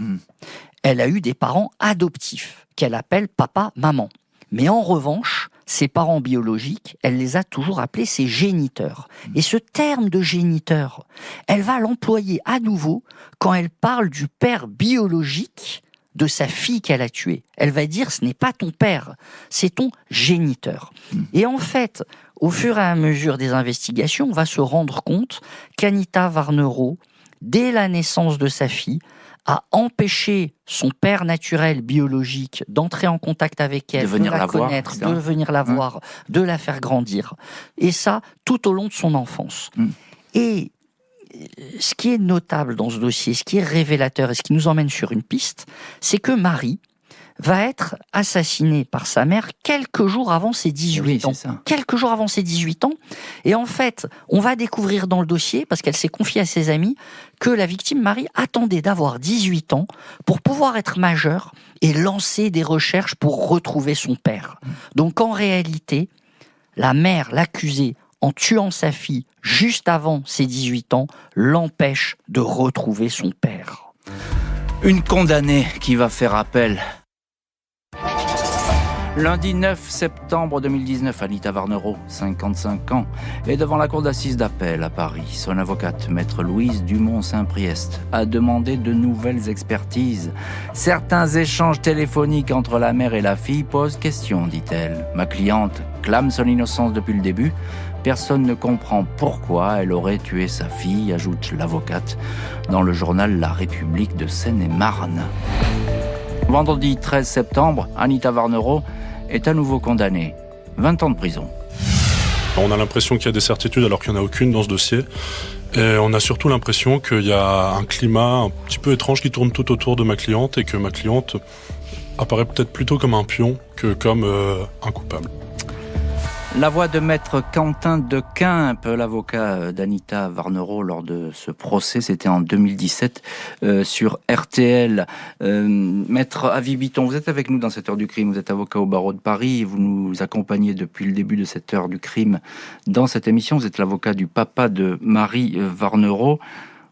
Elle a eu des parents adoptifs, qu'elle appelle papa-maman. Mais en revanche, ses parents biologiques, elle les a toujours appelés ses géniteurs. Et ce terme de géniteur, elle va l'employer à nouveau quand elle parle du père biologique de sa fille qu'elle a tuée. Elle va dire: ce n'est pas ton père, c'est ton géniteur. Et en fait, au fur et à mesure des investigations, on va se rendre compte qu'Anita Varnero, dès la naissance de sa fille, a empêché son père naturel biologique d'entrer en contact avec elle, de la connaître, de venir la voir, de la faire grandir. Et ça, tout au long de son enfance. Et ce qui est notable dans ce dossier, ce qui est révélateur et ce qui nous emmène sur une piste, c'est que Marie va être assassinée par sa mère quelques jours avant ses 18 ans. Quelques jours avant ses 18 ans. Et en fait, on va découvrir dans le dossier, parce qu'elle s'est confiée à ses amis, que la victime Marie attendait d'avoir 18 ans pour pouvoir être majeure et lancer des recherches pour retrouver son père. Donc en réalité, la mère, l'accusée, en tuant sa fille juste avant ses 18 ans, l'empêche de retrouver son père. Une condamnée qui va faire appel. Lundi 9 septembre 2019, Anita Varnero, 55 ans, est devant la cour d'assises d'appel à Paris. Son avocate, maître Louise Dumont-Saint-Priest, a demandé de nouvelles expertises. Certains échanges téléphoniques entre la mère et la fille posent question, dit-elle. Ma cliente clame son innocence depuis le début. Personne ne comprend pourquoi elle aurait tué sa fille, ajoute l'avocate dans le journal La République de Seine-et-Marne. Vendredi 13 septembre, Anita Varnero est à nouveau condamnée. 20 ans de prison. On a l'impression qu'il y a des certitudes alors qu'il n'y en a aucune dans ce dossier. Et on a surtout l'impression qu'il y a un climat un petit peu étrange qui tourne tout autour de ma cliente et que ma cliente apparaît peut-être plutôt comme un pion que comme un coupable. La voix de maître Quentin Dequimpe, l'avocat d'Anita Varnero lors de ce procès, c'était en 2017 sur RTL. Maître Avi Bitton, vous êtes avec nous dans cette heure du crime, vous êtes avocat au barreau de Paris, vous nous accompagnez depuis le début de cette heure du crime dans cette émission, vous êtes l'avocat du papa de Marie Varnero.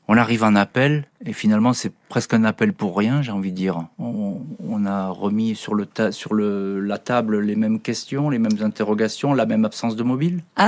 On arrive en appel, et finalement c'est presque un appel pour rien, j'ai envie de dire. On a remis sur la table les mêmes questions, les mêmes interrogations, la même absence de mobile ou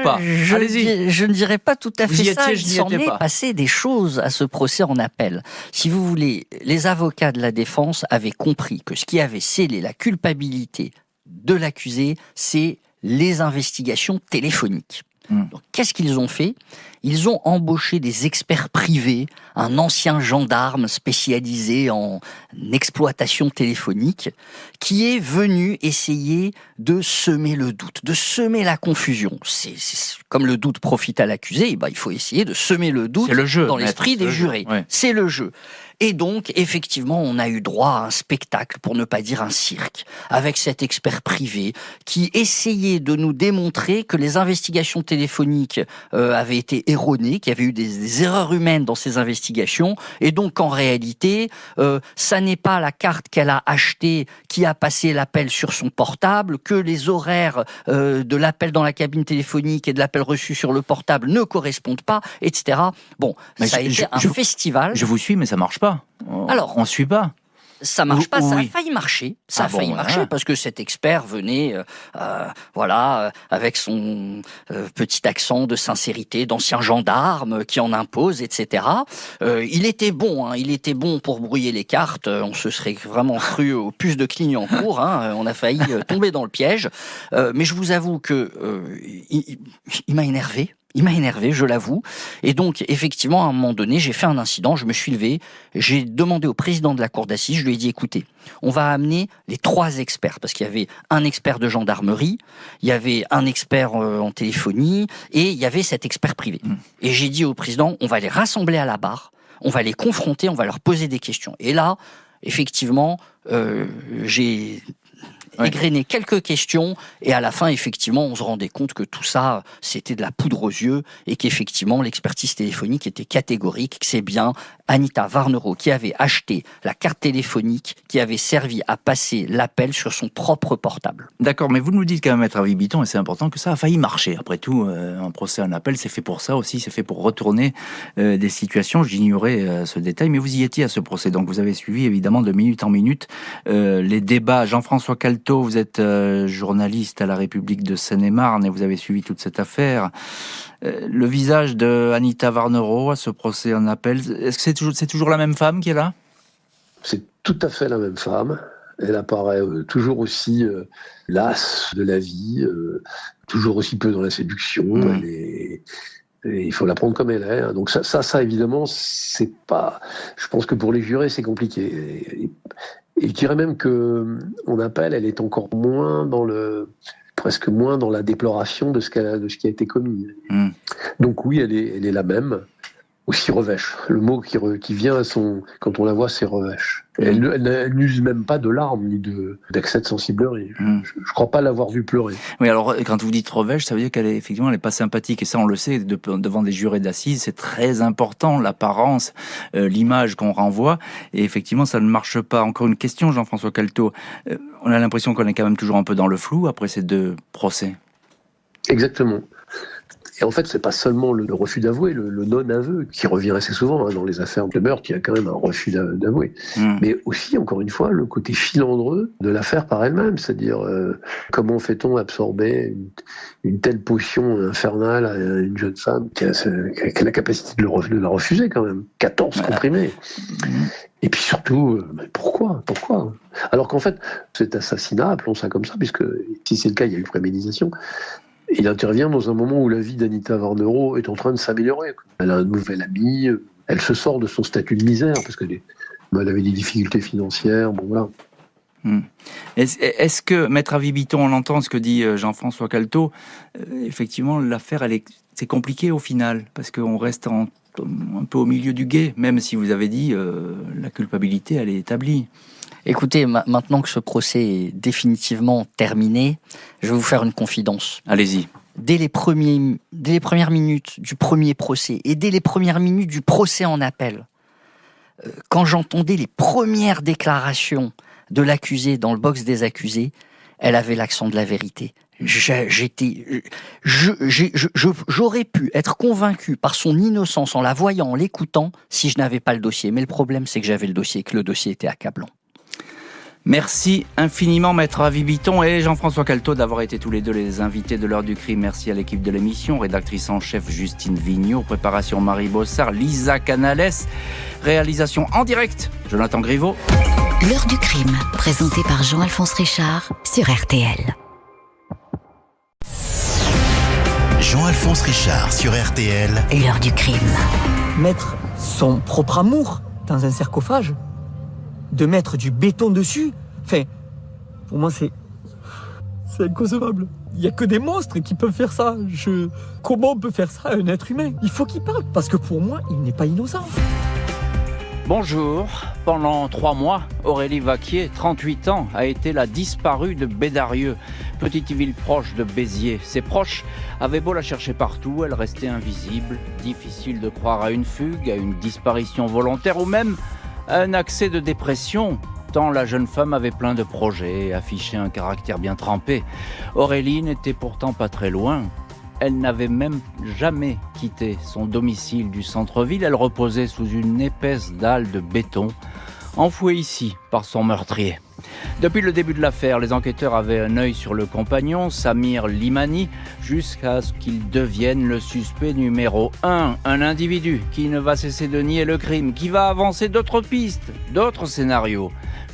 pas Allez-y. Je ne dirais pas tout à fait ça, il s'en est passé des choses à ce procès en appel. Si vous voulez, les avocats de la défense avaient compris que ce qui avait scellé la culpabilité de l'accusé, c'est les investigations téléphoniques. Donc, qu'est-ce qu'ils ont fait ? Ils ont embauché des experts privés, un ancien gendarme spécialisé en exploitation téléphonique, qui est venu essayer de semer le doute, de semer la confusion. C'est comme le doute profite à l'accusé, il faut essayer de semer le doute dans l'esprit des jurés. Ouais. C'est le jeu. Et donc, effectivement, on a eu droit à un spectacle, pour ne pas dire un cirque, avec cet expert privé qui essayait de nous démontrer que les investigations téléphoniques avaient été erronées, qu'il y avait eu des erreurs humaines dans ces investigations, et donc en réalité, ça n'est pas la carte qu'elle a achetée qui a passé l'appel sur son portable, que les horaires de l'appel dans la cabine téléphonique et de l'appel reçu sur le portable ne correspondent pas, etc. Bon, mais ça a été un festival. Je vous suis, mais ça marche pas. Alors, on suit pas. Ça marche pas, ça a failli marcher. Ça a failli marcher parce que cet expert venait, avec son petit accent de sincérité d'ancien gendarme qui en impose, etc. Il était bon pour brouiller les cartes. On se serait vraiment cru aux puces de Clignancourt. On a failli tomber dans le piège. Mais je vous avoue que il m'a énervé. Il m'a énervé, je l'avoue. Et donc, effectivement, à un moment donné, j'ai fait un incident, je me suis levé, j'ai demandé au président de la cour d'assises, je lui ai dit, écoutez, on va amener les 3 experts, parce qu'il y avait un expert de gendarmerie, il y avait un expert en téléphonie, et il y avait cet expert privé. Et j'ai dit au président, on va les rassembler à la barre, on va les confronter, on va leur poser des questions. Et là, effectivement, j'ai égrené quelques questions et à la fin, effectivement, on se rendait compte que tout ça, c'était de la poudre aux yeux et qu'effectivement, l'expertise téléphonique était catégorique, que c'est bien Anita Varnero qui avait acheté la carte téléphonique qui avait servi à passer l'appel sur son propre portable. D'accord, mais vous nous dites quand même, Maître Avi Bitton, et c'est important, que ça a failli marcher. Après tout, un procès, un appel, c'est fait pour ça aussi, c'est fait pour retourner des situations. J'ignorais ce détail, mais vous y étiez à ce procès, donc vous avez suivi évidemment de minute en minute les débats. Jean-François Calto, vous êtes journaliste à La République de Seine-et-Marne et vous avez suivi toute cette affaire. Le visage de Anita Varnero à ce procès en appel, est-ce que c'est toujours la même femme qui est là ? C'est tout à fait la même femme. Elle apparaît toujours aussi lasse de la vie, toujours aussi peu dans la séduction. Et il faut la prendre comme elle est. Hein. Donc ça évidemment, c'est pas. Je pense que pour les jurés, c'est compliqué. Et je dirais même que on appelle, elle est encore moins presque moins dans la déploration de ce qui a été commis. Donc oui, elle est la même. Aussi revêche. Le mot qui vient quand on la voit, c'est revêche. Elle n'use même pas de larmes ni d'accès de sensiblerie. Je ne crois pas l'avoir vue pleurer. Oui, alors quand vous dites revêche, ça veut dire qu'elle est pas sympathique. Et ça, on le sait, devant des jurés d'assises, c'est très important, l'apparence, l'image qu'on renvoie. Et effectivement, ça ne marche pas. Encore une question, Jean-François Caltaux. On a l'impression qu'on est quand même toujours un peu dans le flou après ces 2 procès. Exactement. Et en fait, c'est pas seulement le refus d'avouer, le non-aveu, qui revient assez souvent dans les affaires de meurtre, il y a quand même un refus d'avouer. Mais aussi, encore une fois, le côté filandreux de l'affaire par elle-même, c'est-à-dire comment fait-on absorber une telle potion infernale à une jeune femme qui a la capacité de la refuser quand même, 14 comprimés. Et puis surtout, pourquoi ? Alors qu'en fait, cet assassinat, appelons ça comme ça, puisque si c'est le cas, il y a eu préméditation. Il intervient dans un moment où la vie d'Anita Varnero est en train de s'améliorer. Elle a un nouvel ami, elle se sort de son statut de misère, parce qu'elle avait des difficultés financières, bon voilà. Est-ce que, Maître Avibiton, on entend ce que dit Jean-François Caltaux, effectivement, l'affaire, c'est compliqué au final, parce qu'on reste un peu au milieu du gué, même si vous avez dit la culpabilité, elle est établie. Écoutez, maintenant que ce procès est définitivement terminé, je vais vous faire une confidence. Allez-y. Dès les premières minutes du premier procès et dès les premières minutes du procès en appel, quand j'entendais les premières déclarations de l'accusé dans le box des accusés, elle avait l'accent de la vérité. J'aurais pu être convaincu par son innocence en la voyant, en l'écoutant, si je n'avais pas le dossier. Mais le problème, c'est que j'avais le dossier et que le dossier était accablant. Merci infiniment, Maître Avibiton et Jean-François Caltaux, d'avoir été tous les 2 les invités de l'heure du crime. Merci à l'équipe de l'émission, rédactrice en chef Justine Vignot, préparation Marie Bossard, Lisa Canales, réalisation en direct Jonathan Griveaux. L'heure du crime, présentée par Jean-Alphonse Richard sur RTL. Jean-Alphonse Richard sur RTL. L'heure du crime. Mettre son propre amour dans un sarcophage, de mettre du béton dessus, enfin, pour moi c'est inconcevable. Il n'y a que des monstres qui peuvent faire ça. Comment on peut faire ça à un être humain ? Il faut qu'il parle, parce que pour moi, il n'est pas innocent. Bonjour. Pendant 3 mois, Aurélie Vaquier, 38 ans, a été la disparue de Bédarieux, petite ville proche de Béziers. Ses proches avaient beau la chercher partout, elle restait invisible. Difficile de croire à une fugue, à une disparition volontaire ou même à un accès de dépression, tant la jeune femme avait plein de projets et affichait un caractère bien trempé. Aurélie n'était pourtant pas très loin. Elle n'avait même jamais quitté son domicile du centre-ville. Elle reposait sous une épaisse dalle de béton, enfouée ici par son meurtrier. Depuis le début de l'affaire, les enquêteurs avaient un œil sur le compagnon, Samir Limani, jusqu'à ce qu'il devienne le suspect numéro 1. Un individu qui ne va cesser de nier le crime, qui va avancer d'autres pistes, d'autres scénarios.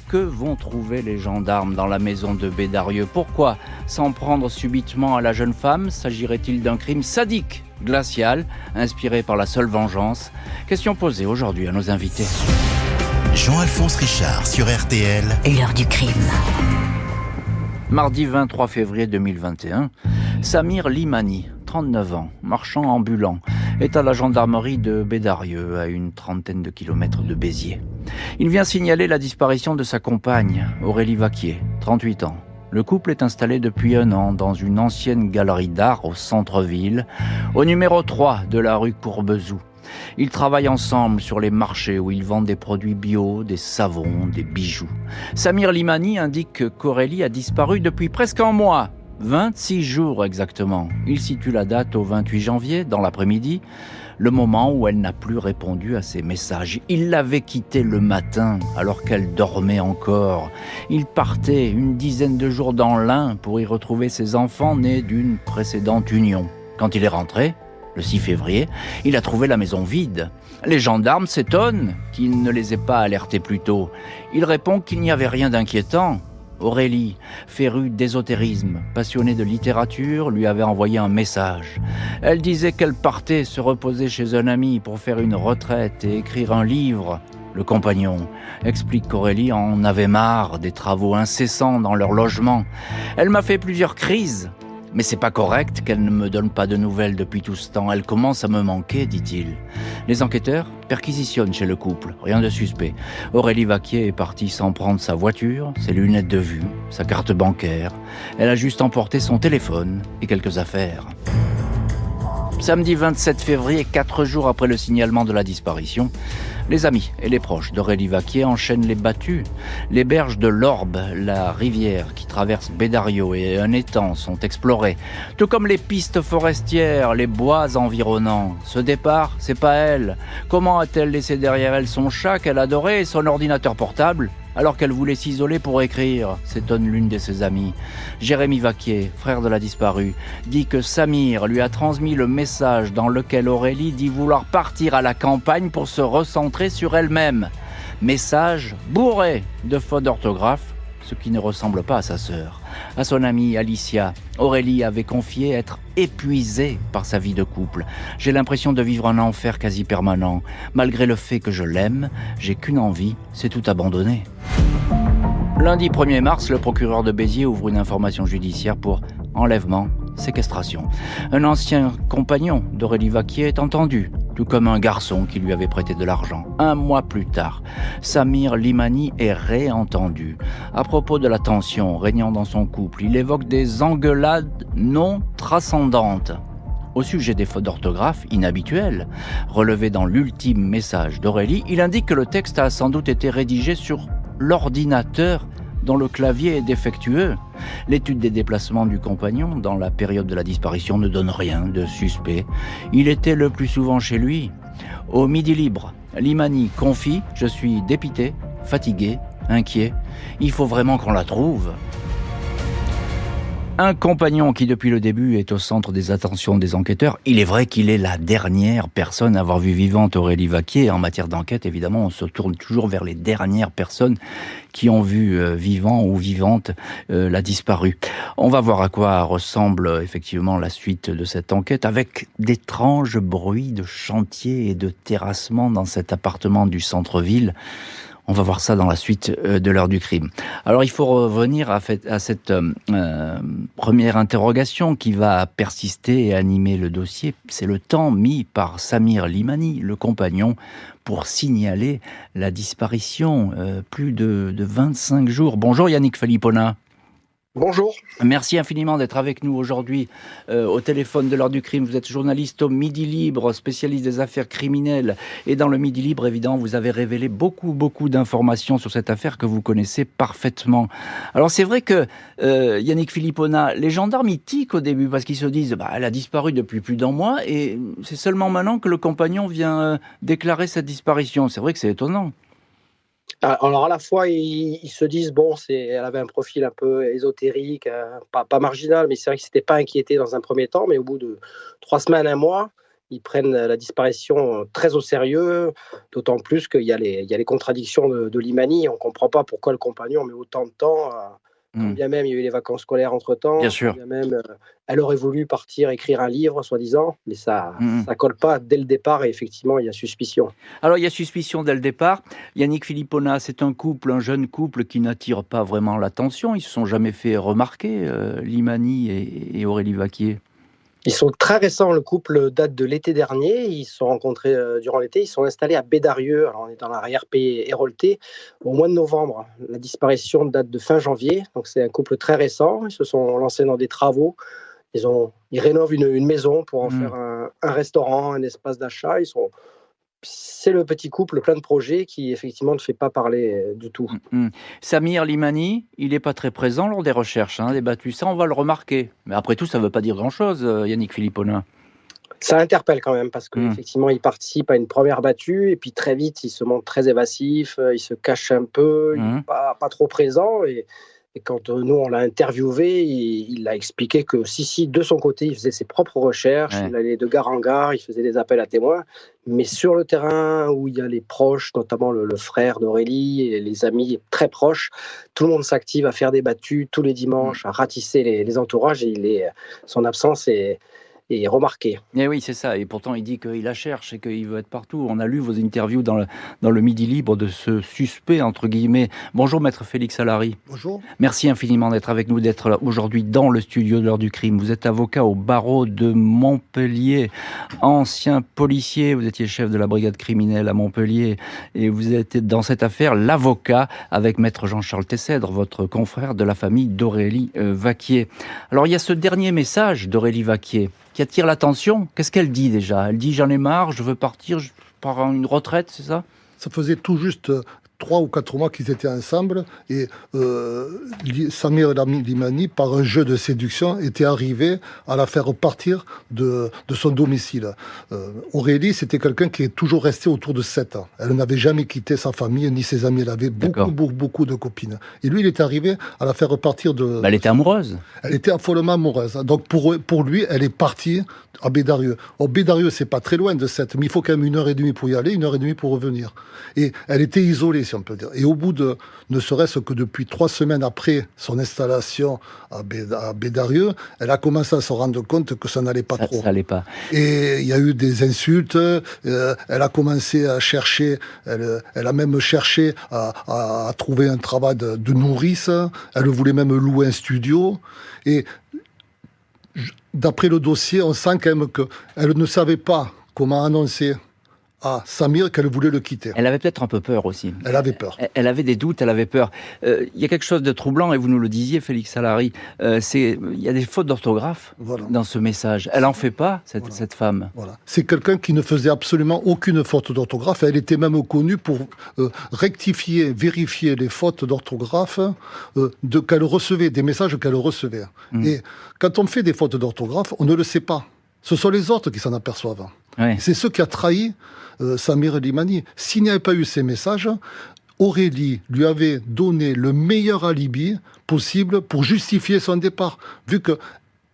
Que vont trouver les gendarmes dans la maison de Bédarieux ? Pourquoi s'en prendre subitement à la jeune femme ? S'agirait-il d'un crime sadique, glacial, inspiré par la seule vengeance ? Question posée aujourd'hui à nos invités. Jean-Alphonse Richard sur RTL. L'heure du crime. Mardi 23 février 2021, Samir Limani, 39 ans, marchand ambulant, est à la gendarmerie de Bédarieux, à une 30aine de kilomètres de Béziers. Il vient signaler la disparition de sa compagne, Aurélie Vaquier, 38 ans. Le couple est installé depuis 1 an dans une ancienne galerie d'art au centre-ville, au numéro 3 de la rue Courbezou. Ils travaillent ensemble sur les marchés où ils vendent des produits bio, des savons, des bijoux. Samir Limani indique qu'Aurélie a disparu depuis presque 1 mois. 26 jours exactement. Il situe la date au 28 janvier, dans l'après-midi, le moment où elle n'a plus répondu à ses messages. Il l'avait quittée le matin, alors qu'elle dormait encore. Il partait une dizaine de jours dans l'Ain pour y retrouver ses enfants nés d'une précédente union. Quand il est rentré, Le 6 février, il a trouvé la maison vide. Les gendarmes s'étonnent qu'il ne les ait pas alertés plus tôt. Il répond qu'il n'y avait rien d'inquiétant. Aurélie, férue d'ésotérisme, passionnée de littérature, lui avait envoyé un message. Elle disait qu'elle partait se reposer chez un ami pour faire une retraite et écrire un livre. Le compagnon explique qu'Aurélie en avait marre des travaux incessants dans leur logement. Elle m'a fait plusieurs crises. Mais c'est pas correct qu'elle ne me donne pas de nouvelles depuis tout ce temps. Elle commence à me manquer, dit-il. Les enquêteurs perquisitionnent chez le couple. Rien de suspect. Aurélie Vaquier est partie sans prendre sa voiture, ses lunettes de vue, sa carte bancaire. Elle a juste emporté son téléphone et quelques affaires. Samedi 27 février, 4 jours après le signalement de la disparition, les amis et les proches d'Aurélie Vaquier enchaînent les battues. Les berges de l'Orbe, la rivière qui traverse Bédario et un étang sont explorées, tout comme les pistes forestières, les bois environnants. Ce départ, c'est pas elle. Comment a-t-elle laissé derrière elle son chat qu'elle adorait et son ordinateur portable ? Alors qu'elle voulait s'isoler pour écrire, s'étonne l'une de ses amies. Jérémy Vaquier, frère de la disparue, dit que Samir lui a transmis le message dans lequel Aurélie dit vouloir partir à la campagne pour se recentrer sur elle-même. Message bourré de fautes d'orthographe, ce qui ne ressemble pas à sa sœur. À son amie Alicia, Aurélie avait confié être épuisée par sa vie de couple. J'ai l'impression de vivre un enfer quasi permanent. Malgré le fait que je l'aime, j'ai qu'une envie, c'est tout abandonner. Lundi 1er mars, le procureur de Béziers ouvre une information judiciaire pour enlèvement, séquestration. Un ancien compagnon d'Aurélie Vaquier est entendu, tout comme un garçon qui lui avait prêté de l'argent. 1 mois plus tard, Samir Limani est réentendu. À propos de la tension régnant dans son couple, il évoque des engueulades non transcendantes. Au sujet des fautes d'orthographe inhabituelles, relevées dans l'ultime message d'Aurélie, il indique que le texte a sans doute été rédigé sur l'ordinateur dont le clavier est défectueux. L'étude des déplacements du compagnon dans la période de la disparition ne donne rien de suspect. Il était le plus souvent chez lui. Au Midi Libre, Limani confie « Je suis dépité, fatigué, inquiet. Il faut vraiment qu'on la trouve ». Un compagnon qui, depuis le début, est au centre des attentions des enquêteurs. Il est vrai qu'il est la dernière personne à avoir vu vivante Aurélie Vaquier. En matière d'enquête, évidemment, on se tourne toujours vers les dernières personnes qui ont vu vivant ou vivante la disparue. On va voir à quoi ressemble effectivement la suite de cette enquête, avec d'étranges bruits de chantier et de terrassement dans cet appartement du centre-ville. On va voir ça dans la suite de l'heure du crime. Alors il faut revenir à cette première interrogation qui va persister et animer le dossier. C'est le temps mis par Samir Limani, le compagnon, pour signaler la disparition. Plus de 25 jours. Bonjour Yannick Philippona. Bonjour. Merci infiniment d'être avec nous aujourd'hui au téléphone de l'heure du crime. Vous êtes journaliste au Midi Libre, spécialiste des affaires criminelles. Et dans le Midi Libre, évidemment, vous avez révélé beaucoup d'informations sur cette affaire que vous connaissez parfaitement. Alors c'est vrai que, Yannick Philippona, les gendarmes y tiquent au début parce qu'ils se disent elle a disparu depuis plus d'1 mois et c'est seulement maintenant que le compagnon vient déclarer cette disparition. C'est vrai que c'est étonnant. Alors à la fois ils se disent elle avait un profil un peu ésotérique, pas marginal, mais c'est vrai qu'ils s'étaient pas inquiétés dans un premier temps, mais au bout de 3 semaines, 1 mois, ils prennent la disparition très au sérieux, d'autant plus qu'il y a les contradictions de Limani. On comprend pas pourquoi le compagnon met autant de temps. Quand bien même il y a eu les vacances scolaires entre-temps, bien sûr. Quand bien même elle aurait voulu partir écrire un livre, soi-disant, mais ça colle pas dès le départ et effectivement il y a suspicion. Alors il y a suspicion dès le départ. Yannick Philippona, c'est un jeune couple qui n'attire pas vraiment l'attention. Ils se sont jamais fait remarquer, Limani et Aurélie Vaquier. Ils sont très récents, le couple date de l'été dernier, ils se sont rencontrés durant l'été, ils sont installés à Bédarieux, alors on est dans l'arrière-pays héroltais, au mois de novembre. La disparition date de fin janvier, donc c'est un couple très récent, ils se sont lancés dans des travaux, ils rénovent une maison pour en faire un restaurant, un espace d'achat, c'est le petit couple plein de projets qui effectivement ne fait pas parler du tout. Samir Limani, il n'est pas très présent lors des recherches, des battues. Ça, on va le remarquer. Mais après tout, ça ne veut pas dire grand-chose, Yannick Philippona. Ça interpelle quand même parce qu'effectivement, il participe à une première battue et puis très vite, il se montre très évasif, il se cache un peu, il n'est pas trop présent. Et Et quand nous, on l'a interviewé, il a expliqué que si, de son côté, il faisait ses propres recherches, il allait de gare en gare, il faisait des appels à témoins. Mais sur le terrain où il y a les proches, notamment le frère d'Aurélie et les amis très proches, tout le monde s'active à faire des battues tous les dimanches, à ratisser les entourages. Et son absence est remarqué. Et oui, c'est ça. Et pourtant, il dit qu'il la cherche et qu'il veut être partout. On a lu vos interviews dans le Midi Libre de ce suspect, entre guillemets. Bonjour, maître Félix Allary. Bonjour. Merci infiniment d'être avec nous, d'être aujourd'hui dans le studio de l'heure du crime. Vous êtes avocat au barreau de Montpellier, ancien policier. Vous étiez chef de la brigade criminelle à Montpellier. Et vous êtes dans cette affaire l'avocat avec maître Jean-Charles Tessèdre, votre confrère de la famille d'Aurélie Vaquier. Alors, il y a ce dernier message d'Aurélie Vaquier qui attire l'attention. Qu'est-ce qu'elle dit déjà ? Elle dit « j'en ai marre, je veux partir, je pars en une retraite », c'est ça ? Ça faisait tout juste 3 ou 4 mois qu'ils étaient ensemble et Samir Limani, par un jeu de séduction, était arrivé à la faire partir de son domicile. Aurélie, c'était quelqu'un qui est toujours resté autour de 7 ans. Elle n'avait jamais quitté sa famille ni ses amis. Elle avait beaucoup de copines. Et lui, il est arrivé à la faire partir de... Elle était amoureuse. Elle était follement amoureuse. Donc pour lui, elle est partie à Bédarieux. Bédarieux, c'est pas très loin de 7, mais il faut quand même 1h30 pour y aller, 1h30 pour revenir. Et elle était isolée, si on peut dire. Et au bout de, ne serait-ce que depuis 3 semaines après son installation à Bédarieux, elle a commencé à se rendre compte que ça n'allait pas trop. Ça n'allait pas. Et il y a eu des insultes, elle a commencé à chercher, elle a même cherché à trouver un travail de nourrice, elle voulait même louer un studio, et d'après le dossier, on sent quand même qu'elle ne savait pas comment annoncer à Samir qu'elle voulait le quitter. Elle avait peut-être un peu peur aussi. Elle avait peur. Elle avait des doutes, elle avait peur. Il y a quelque chose de troublant, et vous nous le disiez, Félix Allary, il y a des fautes d'orthographe dans ce message. Elle n'en fait pas, cette femme. Voilà. C'est quelqu'un qui ne faisait absolument aucune faute d'orthographe. Elle était même connue pour rectifier, vérifier les fautes d'orthographe qu'elle recevait, des messages qu'elle recevait. Et quand on fait des fautes d'orthographe, on ne le sait pas. Ce sont les autres qui s'en aperçoivent. Ouais. C'est ce qui a trahi Samir Limani. S'il n'y avait pas eu ces messages, Aurélie lui avait donné le meilleur alibi possible pour justifier son départ. Vu que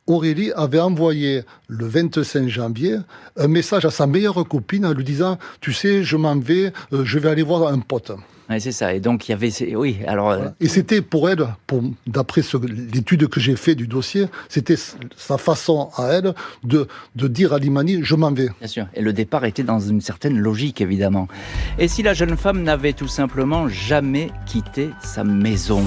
Aurélie avait envoyé le 25 janvier un message à sa meilleure copine en lui disant « Tu sais, je m'en vais, je vais aller voir un pote ». Ouais, c'est ça. Et donc, il y avait... Oui, alors... Voilà. Et c'était pour elle, d'après l'étude que j'ai fait du dossier, c'était sa façon à elle de dire à Limani « Je m'en vais ». Bien sûr. Et le départ était dans une certaine logique, évidemment. Et si la jeune femme n'avait tout simplement jamais quitté sa maison ?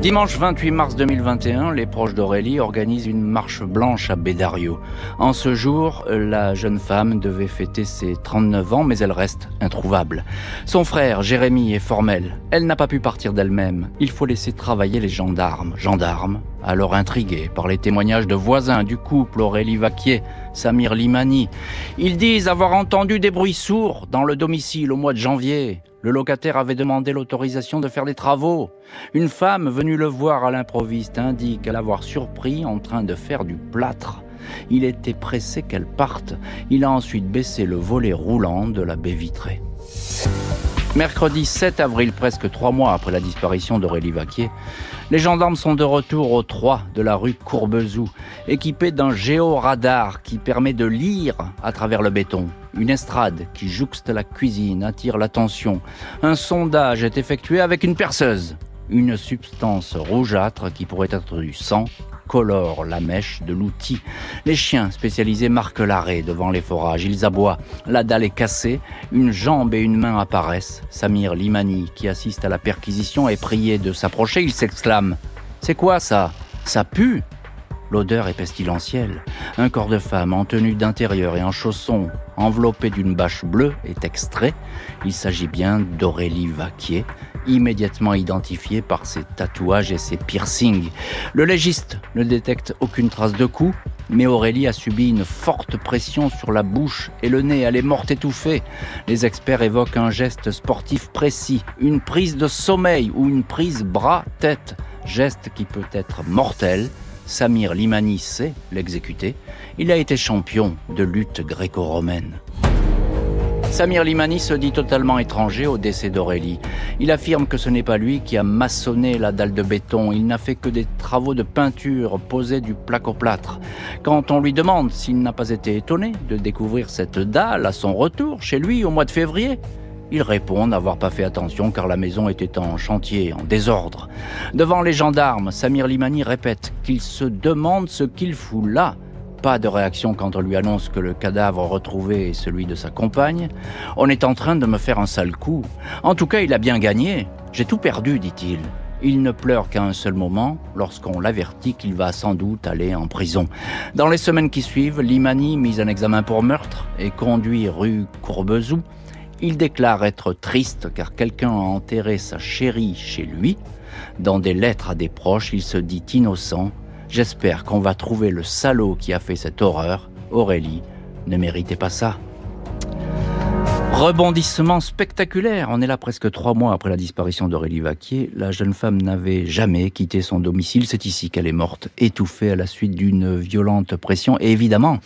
Dimanche 28 mars 2021, les proches d'Aurélie organisent une marche blanche à Bédarieux. En ce jour, la jeune femme devait fêter ses 39 ans, mais elle reste introuvable. Son frère, Jérémy, est formel. Elle n'a pas pu partir d'elle-même. Il faut laisser travailler les gendarmes. Gendarmes, alors intrigués par les témoignages de voisins du couple Aurélie Vaquier, Samir Limani. Ils disent avoir entendu des bruits sourds dans le domicile au mois de janvier. Le locataire avait demandé l'autorisation de faire des travaux. Une femme venue le voir à l'improviste indique l'avoir surpris en train de faire du plâtre. Il était pressé qu'elle parte. Il a ensuite baissé le volet roulant de la baie vitrée. Mercredi 7 avril, presque 3 mois après la disparition d'Aurélie Vaquier, les gendarmes sont de retour au 3 de la rue Courbezou, équipés d'un géoradar qui permet de lire à travers le béton. Une estrade qui jouxte la cuisine attire l'attention. Un sondage est effectué avec une perceuse. Une substance rougeâtre qui pourrait être du sang colore la mèche de l'outil. Les chiens spécialisés marquent l'arrêt devant les forages. Ils aboient. La dalle est cassée. Une jambe et une main apparaissent. Samir Limani, qui assiste à la perquisition, est prié de s'approcher. Il s'exclame « C'est quoi ça ? Ça pue !» L'odeur est pestilentielle. Un corps de femme en tenue d'intérieur et en chaussons, enveloppé d'une bâche bleue, est extrait. Il s'agit bien d'Aurélie Vaquier, immédiatement identifiée par ses tatouages et ses piercings. Le légiste ne détecte aucune trace de coup, mais Aurélie a subi une forte pression sur la bouche et le nez. Elle est morte étouffée. Les experts évoquent un geste sportif précis, une prise de sommeil ou une prise bras-tête, geste qui peut être mortel. Samir Limani sait l'exécuter. Il a été champion de lutte gréco-romaine. Samir Limani se dit totalement étranger au décès d'Aurélie. Il affirme que ce n'est pas lui qui a maçonné la dalle de béton. Il n'a fait que des travaux de peinture, posé du placo-plâtre. Quand on lui demande s'il n'a pas été étonné de découvrir cette dalle à son retour chez lui au mois de février, il répond n'avoir pas fait attention car la maison était en chantier, en désordre. Devant les gendarmes, Samir Limani répète qu'il se demande ce qu'il fout là. Pas de réaction quand on lui annonce que le cadavre retrouvé est celui de sa compagne. On est en train de me faire un sale coup. En tout cas, il a bien gagné. J'ai tout perdu, dit-il. Il ne pleure qu'à un seul moment, lorsqu'on l'avertit qu'il va sans doute aller en prison. Dans les semaines qui suivent, Limani, mis en examen pour meurtre et conduit rue Courbezou, il déclare être triste car quelqu'un a enterré sa chérie chez lui. Dans des lettres à des proches, il se dit innocent. J'espère qu'on va trouver le salaud qui a fait cette horreur. Aurélie ne méritait pas ça. Rebondissement spectaculaire. On est là presque 3 mois après la disparition d'Aurélie Vaquier. La jeune femme n'avait jamais quitté son domicile. C'est ici qu'elle est morte, étouffée à la suite d'une violente pression. Et évidemment,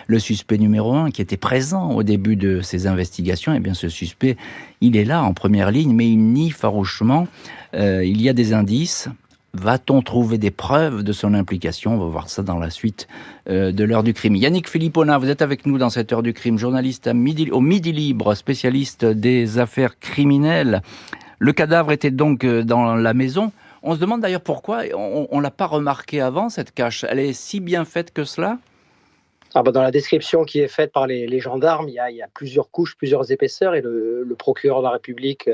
le suspect numéro 1 qui était présent au début de ces investigations, eh bien ce suspect, il est là en première ligne, mais il nie farouchement. Il y a des indices. Va-t-on trouver des preuves de son implication ? On va voir ça dans la suite de l'heure du crime. Yannick Philippona, vous êtes avec nous dans cette heure du crime, journaliste au Midi Libre, spécialiste des affaires criminelles. Le cadavre était donc dans la maison. On se demande d'ailleurs pourquoi on l'a pas remarqué avant, cette cache. Elle est si bien faite que cela ? Dans la description qui est faite par les gendarmes, il y a plusieurs couches, plusieurs épaisseurs, et le procureur de la République,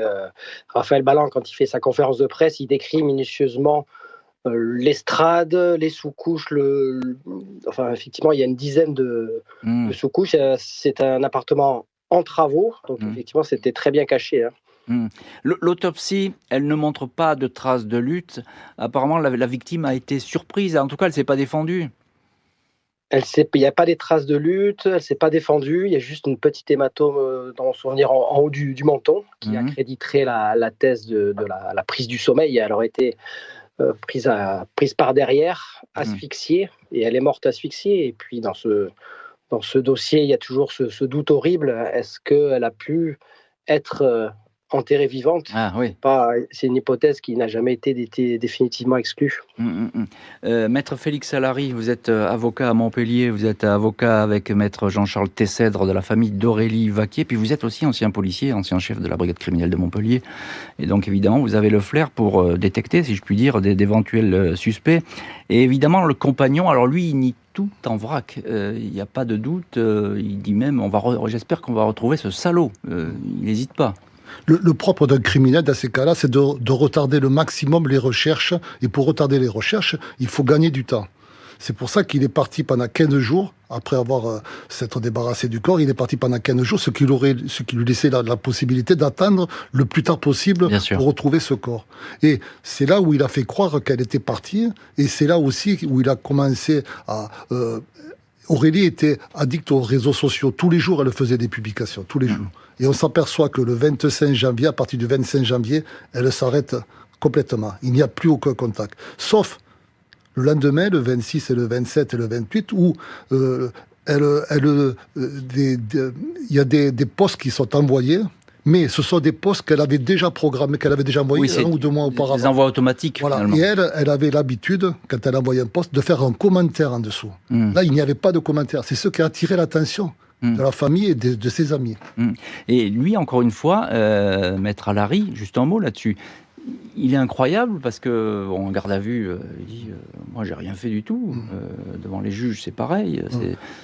Raphaël Balland, quand il fait sa conférence de presse, il décrit minutieusement l'estrade, les sous-couches, effectivement, il y a une dizaine de sous-couches. C'est un appartement en travaux, donc effectivement, c'était très bien caché. L'autopsie, elle ne montre pas de traces de lutte. Apparemment, la victime a été surprise. En tout cas, elle ne s'est pas défendue. Il n'y a pas des traces de lutte, elle ne s'est pas défendue, il y a juste une petite hématome dans mon souvenir en haut du menton qui accréditerait la thèse de la prise du sommeil. Elle aurait été prise par derrière, asphyxiée, et elle est morte asphyxiée. Et puis dans ce dossier, il y a toujours ce doute horrible, est-ce qu'elle a pu être enterrée vivante ? C'est une hypothèse qui n'a jamais été définitivement exclue. Maître Félix Salary, vous êtes avocat à Montpellier, vous êtes avocat avec maître Jean-Charles Tessèdre de la famille d'Aurélie Vaquier, puis vous êtes aussi ancien policier, ancien chef de la brigade criminelle de Montpellier. Et donc évidemment, vous avez le flair pour détecter, si je puis dire, d'éventuels suspects. Et évidemment, le compagnon, alors lui, il nie tout en vrac. Il n'y a pas de doute. Il dit même, j'espère qu'on va retrouver ce salaud. Il n'hésite pas. Le propre d'un criminel, dans ces cas-là, c'est de retarder le maximum les recherches. Et pour retarder les recherches, il faut gagner du temps. C'est pour ça qu'il est parti pendant 15 jours, après avoir s'être débarrassé du corps, il est parti pendant 15 jours, ce qui lui laissait la possibilité d'attendre le plus tard possible pour retrouver ce corps. Et c'est là où il a fait croire qu'elle était partie, et c'est là aussi où il a commencé à... Aurélie était addicte aux réseaux sociaux. Tous les jours, elle faisait des publications, tous les jours. Et on s'aperçoit que le 25 janvier, à partir du 25 janvier, elle s'arrête complètement. Il n'y a plus aucun contact. Sauf le lendemain, le 26 et le 27 et le 28, où il y a des posts qui sont envoyés, mais ce sont des posts qu'elle avait déjà programmés, qu'elle avait déjà envoyés 1 ou 2 mois auparavant. Des envois automatiques, finalement. Et elle avait l'habitude, quand elle envoyait un post, de faire un commentaire en dessous. Là, il n'y avait pas de commentaire. C'est ce qui a attiré l'attention de la famille et de ses amis. Et lui, encore une fois, Maître Alary, juste un mot là-dessus, il est incroyable parce que, en garde à vue, il dit moi j'ai rien fait du tout. Devant les juges, c'est pareil.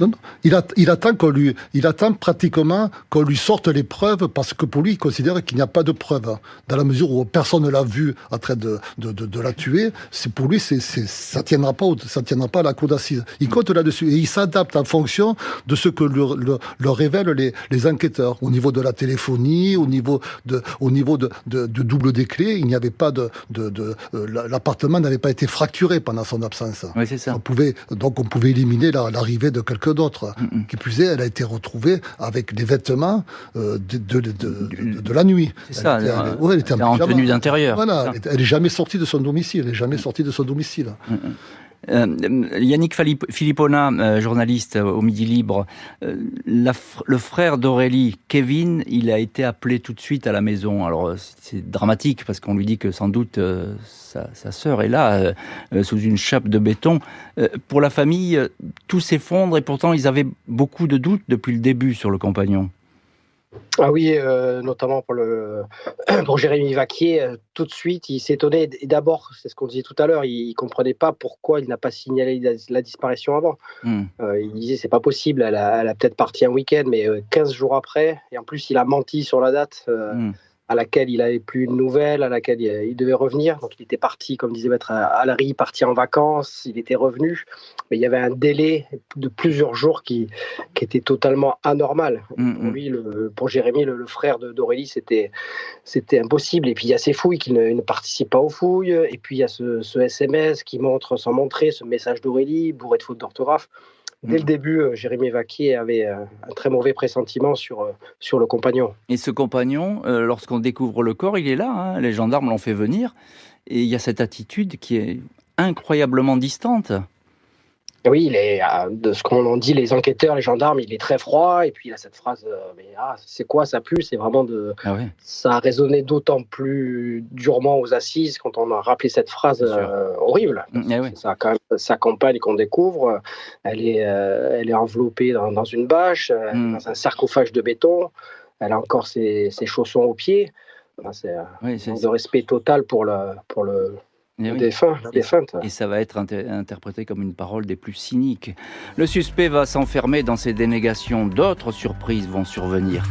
Non, il attend pratiquement qu'on lui sorte les preuves parce que pour lui, il considère qu'il n'y a pas de preuves. Dans la mesure où personne ne l'a vu en train de la tuer, c'est pour lui, ça tiendra pas à la cour d'assises. Il compte là-dessus et il s'adapte en fonction de ce que leur révèlent les enquêteurs au niveau de la téléphonie, au niveau de double des clés. Il n'y avait pas l'appartement n'avait pas été fracturé pendant son absence. Oui, c'est ça. On pouvait éliminer l'arrivée de quelqu'un d'autre. Qui plus est, elle a été retrouvée avec des vêtements de la nuit. C'est ça. Elle était en tenue d'intérieur. Voilà. Elle n'est jamais sortie de son domicile. Yannick Philippona, journaliste au Midi Libre, le frère d'Aurélie, Kevin, il a été appelé tout de suite à la maison. Alors c'est dramatique parce qu'on lui dit que sans doute sa sœur est là, sous une chape de béton. Pour la famille, tout s'effondre et pourtant ils avaient beaucoup de doutes depuis le début sur le compagnon. Ah oui, notamment pour Jérémy Vaquier, tout de suite, il s'étonnait. Et d'abord, c'est ce qu'on disait tout à l'heure, il ne comprenait pas pourquoi il n'a pas signalé la disparition avant. Il disait, c'est pas possible, elle a peut-être parti un week-end, mais 15 jours après, et en plus, il a menti sur la date à laquelle il n'avait plus de nouvelles, à laquelle il devait revenir. Donc, il était parti, comme disait Maître Allery, parti en vacances, il était revenu. Mais il y avait un délai de plusieurs jours qui était totalement anormal. Pour lui, pour Jérémy, le frère d'Aurélie, c'était impossible. Et puis, il y a ces fouilles qui ne participent pas aux fouilles. Et puis, il y a ce SMS qui montre sans montrer, ce message d'Aurélie, bourré de fautes d'orthographe. Dès le début, Jérémy Vaquier avait un très mauvais pressentiment sur le compagnon. Et ce compagnon, lorsqu'on découvre le corps, il est là, hein, les gendarmes l'ont fait venir, et il y a cette attitude qui est incroyablement distante. Oui, de ce qu'on en dit les enquêteurs, les gendarmes, il est très froid, et puis il a cette phrase c'est quoi, ça pue, c'est vraiment ça a résonné d'autant plus durement aux assises quand on a rappelé cette phrase horrible. C'est quand même sa compagne qu'on découvre, elle est enveloppée dans une bâche, dans un sarcophage de béton, elle a encore ses chaussons aux pieds. C'est de respect total pour le défunte. Et ça va être interprété comme une parole des plus cyniques. Le suspect va s'enfermer dans ses dénégations. D'autres surprises vont survenir.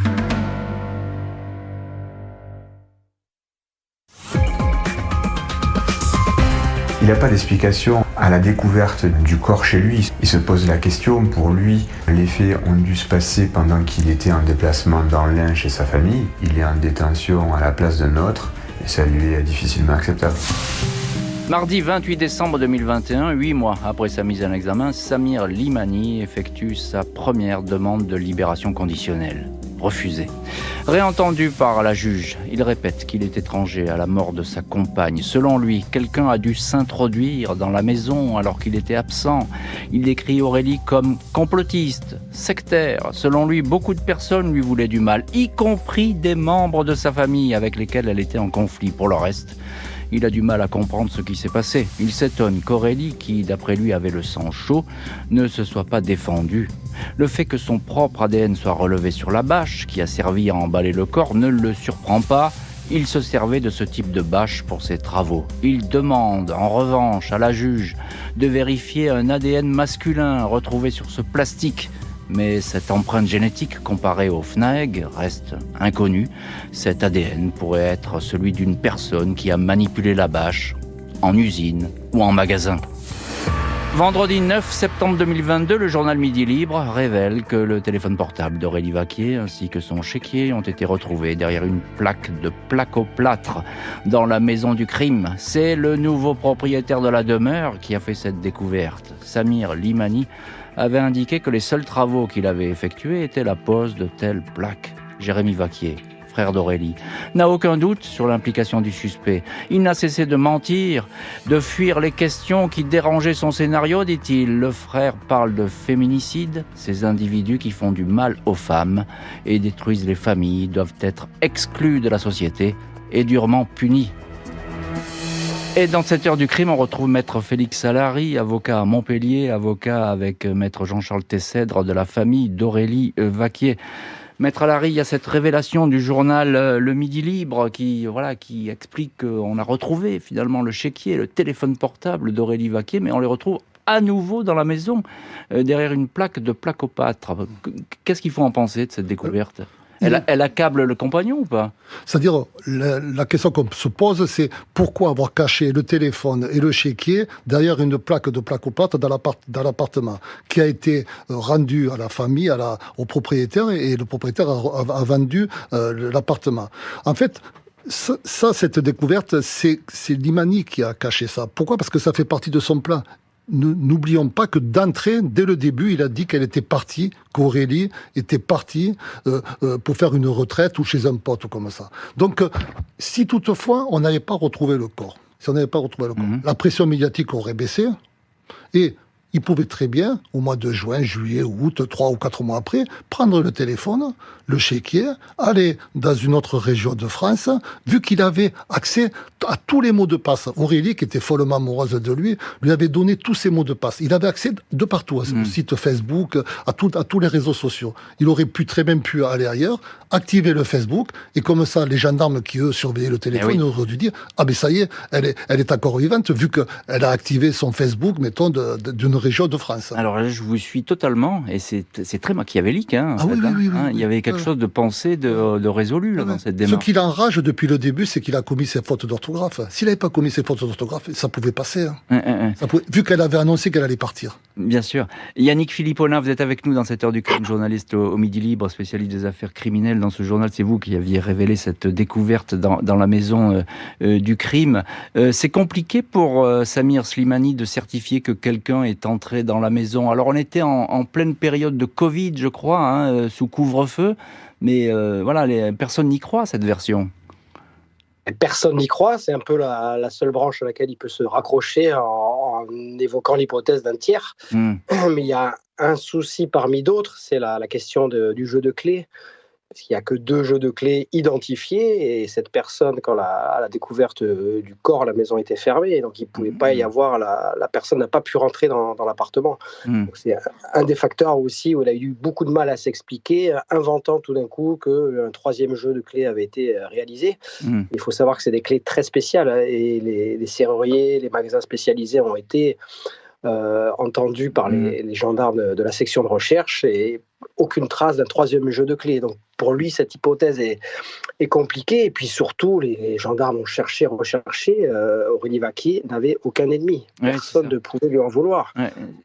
Il n'a pas d'explication à la découverte du corps chez lui. Il se pose la question, pour lui, les faits ont dû se passer pendant qu'il était en déplacement dans l'Ain chez sa famille. Il est en détention à la place d'un autre et ça lui est difficilement acceptable. Mardi 28 décembre 2021, 8 mois après sa mise en examen, Samir Limani effectue sa première demande de libération conditionnelle. Refusée. Réentendu par la juge, il répète qu'il est étranger à la mort de sa compagne. Selon lui, quelqu'un a dû s'introduire dans la maison alors qu'il était absent. Il décrit Aurélie comme complotiste, sectaire. Selon lui, beaucoup de personnes lui voulaient du mal, y compris des membres de sa famille avec lesquels elle était en conflit. Pour le reste, il a du mal à comprendre ce qui s'est passé. Il s'étonne qu'Aurélie, qui d'après lui avait le sang chaud, ne se soit pas défendue. Le fait que son propre ADN soit relevé sur la bâche qui a servi à emballer le corps ne le surprend pas. Il se servait de ce type de bâche pour ses travaux. Il demande en revanche à la juge de vérifier un ADN masculin retrouvé sur ce plastique. Mais cette empreinte génétique comparée au FNAEG reste inconnue. Cet ADN pourrait être celui d'une personne qui a manipulé la bâche en usine ou en magasin. Vendredi 9 septembre 2022, le journal Midi Libre révèle que le téléphone portable d'Aurélie Vaquier ainsi que son chéquier ont été retrouvés derrière une plaque de plaque-au-plâtre dans la maison du crime. C'est le nouveau propriétaire de la demeure qui a fait cette découverte. Samir Limani avait indiqué que les seuls travaux qu'il avait effectués étaient la pose de telles plaques. Jérémy Vaquier, frère d'Aurélie, n'a aucun doute sur l'implication du suspect. Il n'a cessé de mentir, de fuir les questions qui dérangeaient son scénario, dit-il. Le frère parle de féminicide. Ces individus qui font du mal aux femmes et détruisent les familles doivent être exclus de la société et durement punis. Et dans cette heure du crime, on retrouve Maître Félix Allery, avocat à Montpellier, avocat avec Maître Jean-Charles Tessèdre de la famille d'Aurélie Vaquier. Maître Allery, il y a cette révélation du journal Le Midi Libre qui explique qu'on a retrouvé finalement le chéquier, le téléphone portable d'Aurélie Vaquier, mais on les retrouve à nouveau dans la maison, derrière une plaque de plaque-au-plâtre. Qu'est-ce qu'il faut en penser de cette découverte ? Elle accable le compagnon ou pas ? C'est-à-dire, la question qu'on se pose, c'est pourquoi avoir caché le téléphone et le chéquier derrière une plaque de plaque-au-plâtre dans l'appartement, qui a été rendu à la famille, au propriétaire, et le propriétaire a vendu l'appartement. En fait, cette découverte, c'est Limani qui a caché ça. Pourquoi ? Parce que ça fait partie de son plan. N'oublions pas que d'entrée, dès le début, il a dit qu'elle était partie, qu'Aurélie était partie pour faire une retraite ou chez un pote ou comme ça. Donc, si toutefois on n'avait pas retrouvé le corps, la pression médiatique aurait baissé. Et il pouvait très bien, au mois de juin, juillet, août, 3 ou 4 mois après, prendre le téléphone, le chéquier, aller dans une autre région de France, vu qu'il avait accès à tous les mots de passe. Aurélie, qui était follement amoureuse de lui avait donné tous ses mots de passe. Il avait accès de partout, au site Facebook, à tous les réseaux sociaux. Il aurait très bien pu aller ailleurs, activer le Facebook, et comme ça, les gendarmes qui, eux, surveillaient le téléphone, auraient dû dire, ah ben ça y est, elle est encore vivante, vu qu'elle a activé son Facebook, mettons, d'une région de France. Alors là, je vous suis totalement, et c'est très machiavélique. Oui. Il y avait quelque chose de pensé, de résolu dans cette démarche. Ce qui l'enrage depuis le début, c'est qu'il a commis ses fautes d'orthographe. S'il n'avait pas commis ses fautes d'orthographe, ça pouvait passer. Vu qu'elle avait annoncé qu'elle allait partir. Bien sûr. Yannick Philippona, vous êtes avec nous dans cette heure du crime, journaliste au Midi Libre, spécialiste des affaires criminelles. Dans ce journal, c'est vous qui aviez révélé cette découverte dans la maison du crime. C'est compliqué pour Samir Slimani de certifier que quelqu'un est entré dans la maison. Alors on était en pleine période de Covid, je crois, sous couvre-feu, mais personne n'y croit à cette version. Personne n'y croit, c'est un peu la seule branche à laquelle il peut se raccrocher en évoquant l'hypothèse d'un tiers. Mais il y a un souci parmi d'autres, c'est la question du jeu de clés. Parce qu'il n'y a que 2 jeux de clés identifiés, et cette personne, quand à la découverte du corps, la maison était fermée, donc il ne pouvait pas y avoir, la personne n'a pas pu rentrer dans l'appartement. Donc c'est un des facteurs aussi où il a eu beaucoup de mal à s'expliquer, inventant tout d'un coup qu'un 3e jeu de clés avait été réalisé. Il faut savoir que c'est des clés très spéciales, et les serruriers, les magasins spécialisés ont été entendus par les gendarmes de la section de recherche, et aucune trace d'un 3e jeu de clés. Donc pour lui, cette hypothèse est compliquée. Et puis surtout, les gendarmes ont recherché. Aurélie Vaquier n'avait aucun ennemi. Personne ne pouvait lui en vouloir.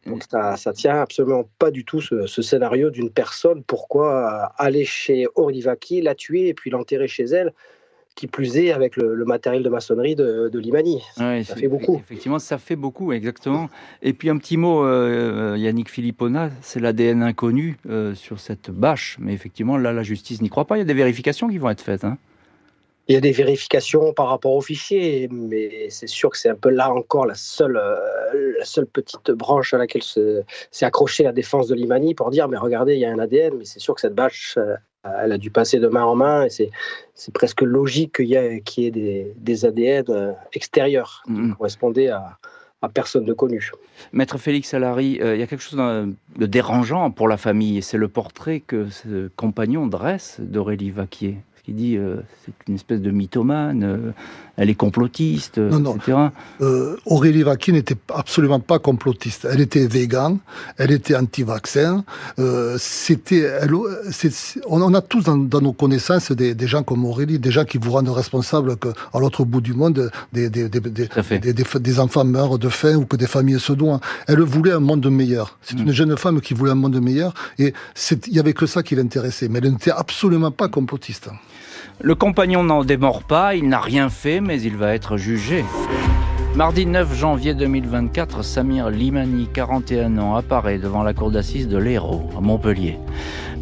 Donc ça tient absolument pas du tout ce scénario d'une personne. Pourquoi aller chez Aurélie Vaquier, la tuer et puis l'enterrer chez elle, qui plus est avec le matériel de maçonnerie de Limani. Ça fait beaucoup. Effectivement, ça fait beaucoup, exactement. Et puis un petit mot, Yannick Philippona, c'est l'ADN inconnu sur cette bâche. Mais effectivement, là, la justice n'y croit pas. Il y a des vérifications qui vont être faites. Il y a des vérifications par rapport aux fichiers, mais c'est sûr que c'est un peu là encore la seule petite branche à laquelle s'est accrochée la défense de Limani pour dire, mais regardez, il y a un ADN, mais c'est sûr que cette bâche... elle a dû passer de main en main, et c'est presque logique qu'il y ait des ADN extérieurs qui correspondaient à personne de connu. Maître Félix Allary, il y a quelque chose de dérangeant pour la famille, et c'est le portrait que ce compagnon dresse d'Aurélie Vaquier. Qui dit c'est une espèce de mythomane, elle est complotiste, etc. Aurélie Vaquier n'était absolument pas complotiste. Elle était végane, elle était anti-vaccin. On a tous dans nos connaissances des gens comme Aurélie, des gens qui vous rendent responsable qu'à l'autre bout du monde, des enfants meurent de faim ou que des familles se noient. Elle voulait un monde meilleur. C'est une jeune femme qui voulait un monde meilleur, et il n'y avait que ça qui l'intéressait. Mais elle n'était absolument pas complotiste. Le compagnon n'en démord pas, il n'a rien fait, mais il va être jugé. Mardi 9 janvier 2024, Samir Limani, 41 ans, apparaît devant la cour d'assises de l'Hérault, à Montpellier.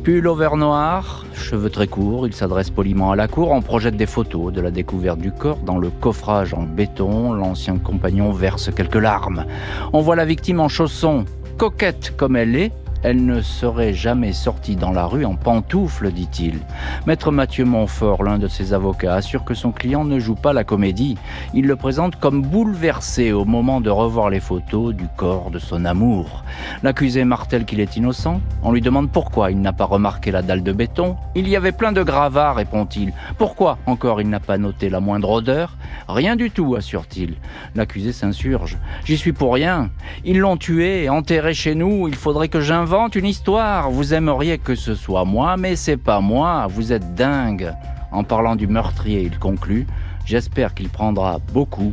Pull au vert noir, cheveux très courts, il s'adresse poliment à la cour, on projette des photos de la découverte du corps dans le coffrage en béton. L'ancien compagnon verse quelques larmes. On voit la victime en chaussons, coquette comme elle est. Elle ne serait jamais sortie dans la rue en pantoufles, dit-il. Maître Mathieu Montfort, l'un de ses avocats, assure que son client ne joue pas la comédie. Il le présente comme bouleversé au moment de revoir les photos du corps de son amour. L'accusé martèle qu'il est innocent. On lui demande pourquoi il n'a pas remarqué la dalle de béton. Il y avait plein de gravats, répond-il. Pourquoi encore il n'a pas noté la moindre odeur? Rien du tout, assure-t-il. L'accusé s'insurge. J'y suis pour rien. Ils l'ont tué, enterré chez nous. Il faudrait que j'invente une histoire. Vous aimeriez que ce soit moi, mais c'est pas moi. Vous êtes dingue. En parlant du meurtrier, il conclut. J'espère qu'il prendra beaucoup.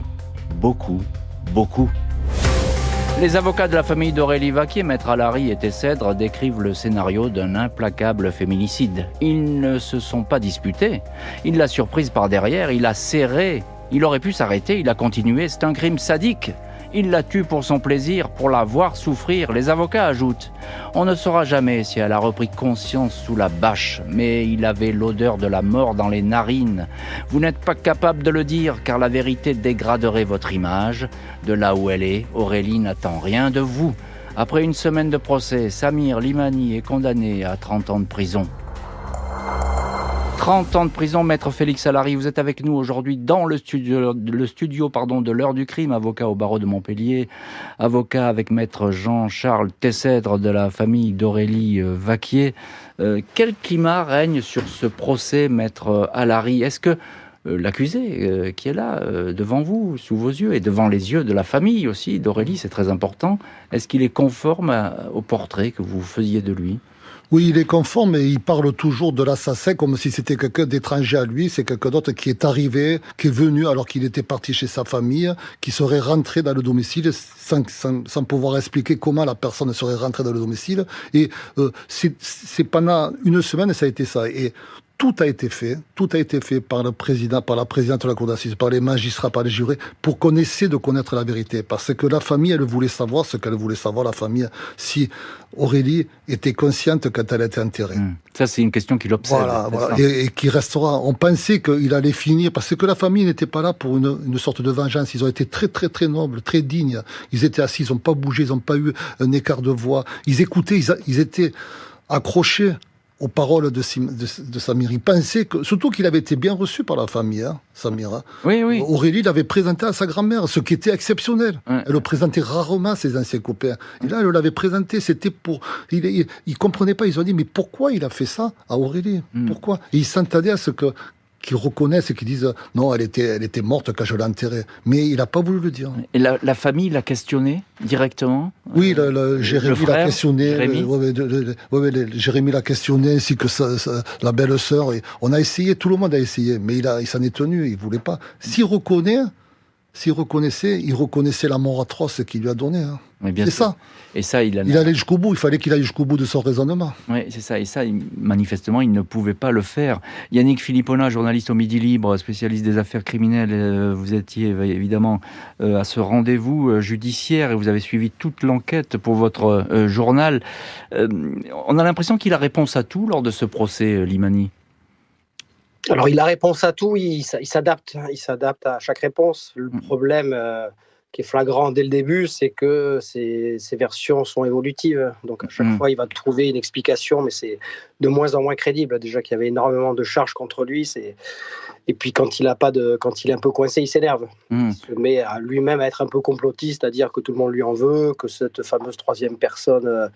Les avocats de la famille d'Aurélie Vaquier, Maître Allary et Tessèdre, décrivent le scénario d'un implacable féminicide. Ils ne se sont pas disputés. Il l'a surprise par derrière, il a serré. Il aurait pu s'arrêter, il a continué. C'est un crime sadique. Il la tue pour son plaisir, pour la voir souffrir. Les avocats ajoutent. On ne saura jamais si elle a repris conscience sous la bâche, mais il avait l'odeur de la mort dans les narines. Vous n'êtes pas capable de le dire, car la vérité dégraderait votre image. De là où elle est, Aurélie n'attend rien de vous. Après une semaine de procès, Samir Limani est condamné à 30 ans de prison. 30 ans de prison, maître Félix Allary. Vous êtes avec nous aujourd'hui dans le studio de l'heure du crime, avocat au barreau de Montpellier, avocat avec maître Jean-Charles Tessèdre de la famille d'Aurélie Vaquier. Quel climat règne sur ce procès, maître Allary? Est-ce que l'accusé qui est là, devant vous, sous vos yeux, et devant les yeux de la famille aussi, d'Aurélie, c'est très important, est-ce qu'il est conforme au portrait que vous faisiez de lui? Oui, il est conforme, mais il parle toujours de l'assassin comme si c'était quelqu'un d'étranger à lui. C'est quelqu'un d'autre qui est arrivé, qui est venu alors qu'il était parti chez sa famille, qui serait rentré dans le domicile sans pouvoir expliquer comment la personne serait rentrée dans le domicile. Et c'est pendant une semaine, ça a été ça. Et tout a été fait par le président, par la présidente de la cour d'assises, par les magistrats, par les jurés, pour qu'on essaie de connaître la vérité. Parce que la famille, elle voulait savoir ce qu'elle voulait savoir, la famille, si Aurélie était consciente quand elle était enterrée. Ça, c'est une question qui l'obsède. Voilà. Et qui restera. On pensait qu'il allait finir, parce que la famille n'était pas là pour une sorte de vengeance. Ils ont été très, très, très nobles, très dignes. Ils étaient assis, ils n'ont pas bougé, ils n'ont pas eu un écart de voix. Ils écoutaient, ils étaient accrochés aux paroles de Samir. Il pensait que, surtout qu'il avait été bien reçu par la famille, Samir. Oui. Aurélie l'avait présenté à sa grand-mère, ce qui était exceptionnel. Ouais. Elle le présentait rarement à ses anciens copains. Et là, elle l'avait présenté, c'était pour... Il comprenait pas, ils ont dit, mais pourquoi il a fait ça à Aurélie? Pourquoi? Et ils s'entendaient à ce qu'ils reconnaissent et qu'ils disent non, elle était morte quand je l'ai enterrée. Mais il n'a pas voulu le dire. Et la famille l'a questionné directement? Oui, Jérémy l'a questionné. Jérémy l'a questionné, ainsi que la belle-sœur. On a essayé, tout le monde a essayé, mais il s'en est tenu, il ne voulait pas. S'il reconnaissait, il reconnaissait la mort atroce qu'il lui a donnée. C'est ça. Et ça, il allait jusqu'au bout. Il fallait qu'il aille jusqu'au bout de son raisonnement. Oui, c'est ça. Et ça, manifestement, il ne pouvait pas le faire. Yannick Philippona, journaliste au Midi Libre, spécialiste des affaires criminelles, vous étiez évidemment à ce rendez-vous judiciaire et vous avez suivi toute l'enquête pour votre journal. On a l'impression qu'il a réponse à tout lors de ce procès, Limani. Alors, il a réponse à tout, il s'adapte à chaque réponse. Le problème qui est flagrant dès le début, c'est que ces versions sont évolutives. Donc, à chaque fois, il va trouver une explication, mais c'est de moins en moins crédible. Déjà qu'il y avait énormément de charges contre lui, et puis quand il est un peu coincé, il s'énerve. Il se met à lui-même à être un peu complotiste, à dire que tout le monde lui en veut, que cette fameuse troisième personne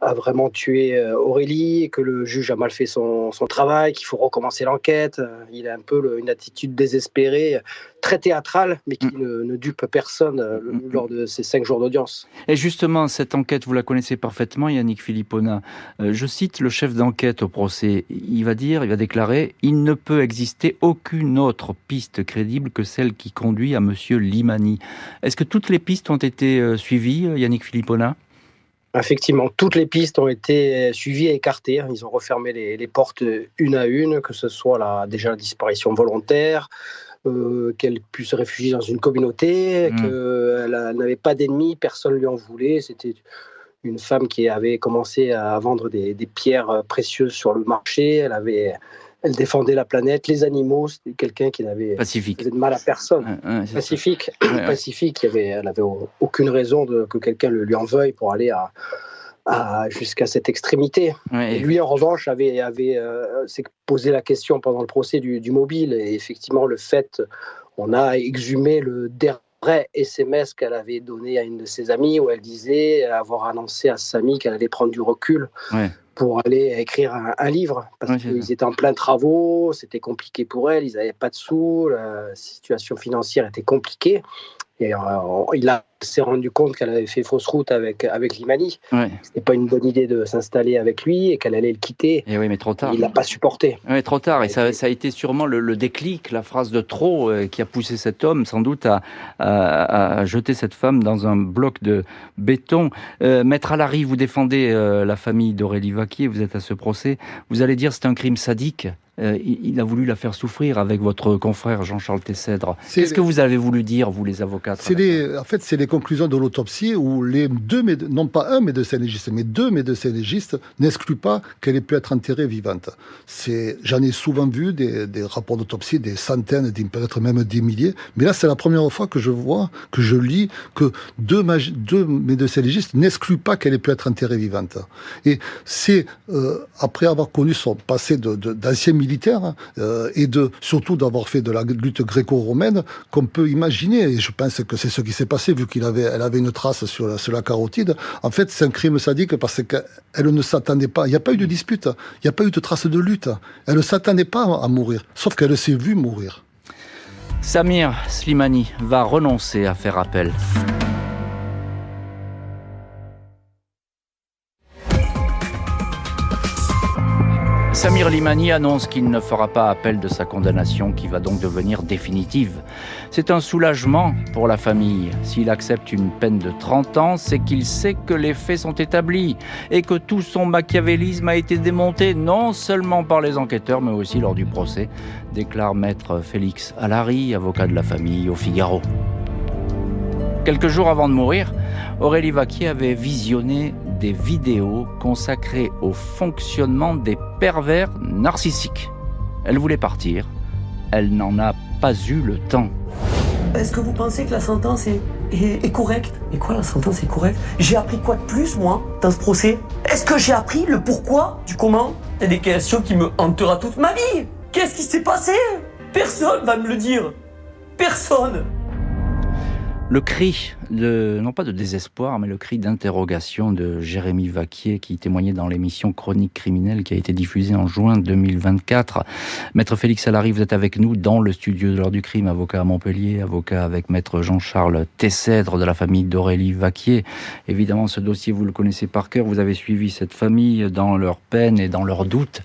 a vraiment tué Aurélie, que le juge a mal fait son travail, qu'il faut recommencer l'enquête. Il a un peu une attitude désespérée, très théâtrale, mais qui ne dupe personne lors de ces 5 jours d'audience. Et justement, cette enquête, vous la connaissez parfaitement, Yannick Philippona. Je cite le chef d'enquête au procès. Il va déclarer « Il ne peut exister aucune autre piste crédible que celle qui conduit à monsieur Limani ». Est-ce que toutes les pistes ont été suivies, Yannick Philippona ? Effectivement, toutes les pistes ont été suivies et écartées. Ils ont refermé les portes une à une, que ce soit déjà la disparition volontaire, qu'elle puisse se réfugier dans une communauté, qu'elle n'avait pas d'ennemis, personne ne lui en voulait. C'était une femme qui avait commencé à vendre des pierres précieuses sur le marché. Elle défendait la planète, les animaux. C'était quelqu'un qui n'avait fait de mal à personne. Pacifique. Pacifique. Elle n'avait aucune raison que quelqu'un lui en veuille pour aller jusqu'à cette extrémité. Et lui, en revanche, s'est posé la question pendant le procès du mobile. Et effectivement, on a exhumé le dernier SMS qu'elle avait donné à une de ses amies, où elle disait avoir annoncé à sa amie qu'elle allait prendre du recul pour aller écrire un livre, parce qu'ils étaient en plein travaux, c'était compliqué pour elle, ils n'avaient pas de sous, la situation financière était compliquée, et il s'est rendu compte qu'elle avait fait fausse route avec Limani. C'était pas une bonne idée de s'installer avec lui et qu'elle allait le quitter. Et oui, mais trop tard. Il l'a pas supporté. Oui, trop tard. Et ça a été sûrement le déclic, la phrase de trop qui a poussé cet homme sans doute à jeter cette femme dans un bloc de béton. Maître Allary, vous défendez la famille d'Aurélie Vaquier, vous êtes à ce procès. Vous allez dire c'est un crime sadique. Il a voulu la faire souffrir avec votre confrère Jean-Charles Tessèdre. Qu'est-ce que vous avez voulu dire, vous les avocats? En fait, c'est les conclusions de l'autopsie où les non pas un médecin légiste, mais 2 médecins légistes n'excluent pas qu'elle ait pu être enterrée vivante. J'en ai souvent vu des rapports d'autopsie, des centaines, peut-être même des milliers, mais là c'est la première fois que je lis que 2 médecins légistes n'excluent pas qu'elle ait pu être enterrée vivante. Et c'est après avoir connu son passé d'ancien militaire et surtout d'avoir fait de la lutte gréco-romaine qu'on peut imaginer, et je pense que c'est ce qui s'est passé vu elle avait une trace sur la carotide. En fait, c'est un crime sadique parce qu'elle ne s'attendait pas. Il n'y a pas eu de dispute, il n'y a pas eu de trace de lutte. Elle ne s'attendait pas à mourir, sauf qu'elle s'est vue mourir. Samir Slimani va renoncer à faire appel. Samir Slimani annonce qu'il ne fera pas appel de sa condamnation qui va donc devenir définitive. C'est un soulagement pour la famille. S'il accepte une peine de 30 ans, c'est qu'il sait que les faits sont établis et que tout son machiavélisme a été démonté non seulement par les enquêteurs mais aussi lors du procès, déclare maître Félix Allary, avocat de la famille au Figaro. Quelques jours avant de mourir, Aurélie Vaquier avait visionné des vidéos consacrées au fonctionnement des pervers narcissiques. Elle voulait partir. Elle n'en a pas eu le temps. Est-ce que vous pensez que la sentence est correcte? Et quoi, la sentence est correcte? J'ai appris quoi de plus, moi, dans ce procès? Est-ce que j'ai appris le pourquoi du comment? C'est des questions qui me hantera toute ma vie. Qu'est-ce qui s'est passé? Personne va me le dire. Personne. Le cri, non pas de désespoir, mais le cri d'interrogation de Jérémy Vaquier qui témoignait dans l'émission Chronique criminelle qui a été diffusée en juin 2024. Maître Félix Allary, vous êtes avec nous dans le studio de l'heure du crime, avocat à Montpellier, avocat avec Maître Jean-Charles Tessèdre de la famille d'Aurélie Vaquier. Évidemment, ce dossier, vous le connaissez par cœur, vous avez suivi cette famille dans leurs peines et dans leurs doutes.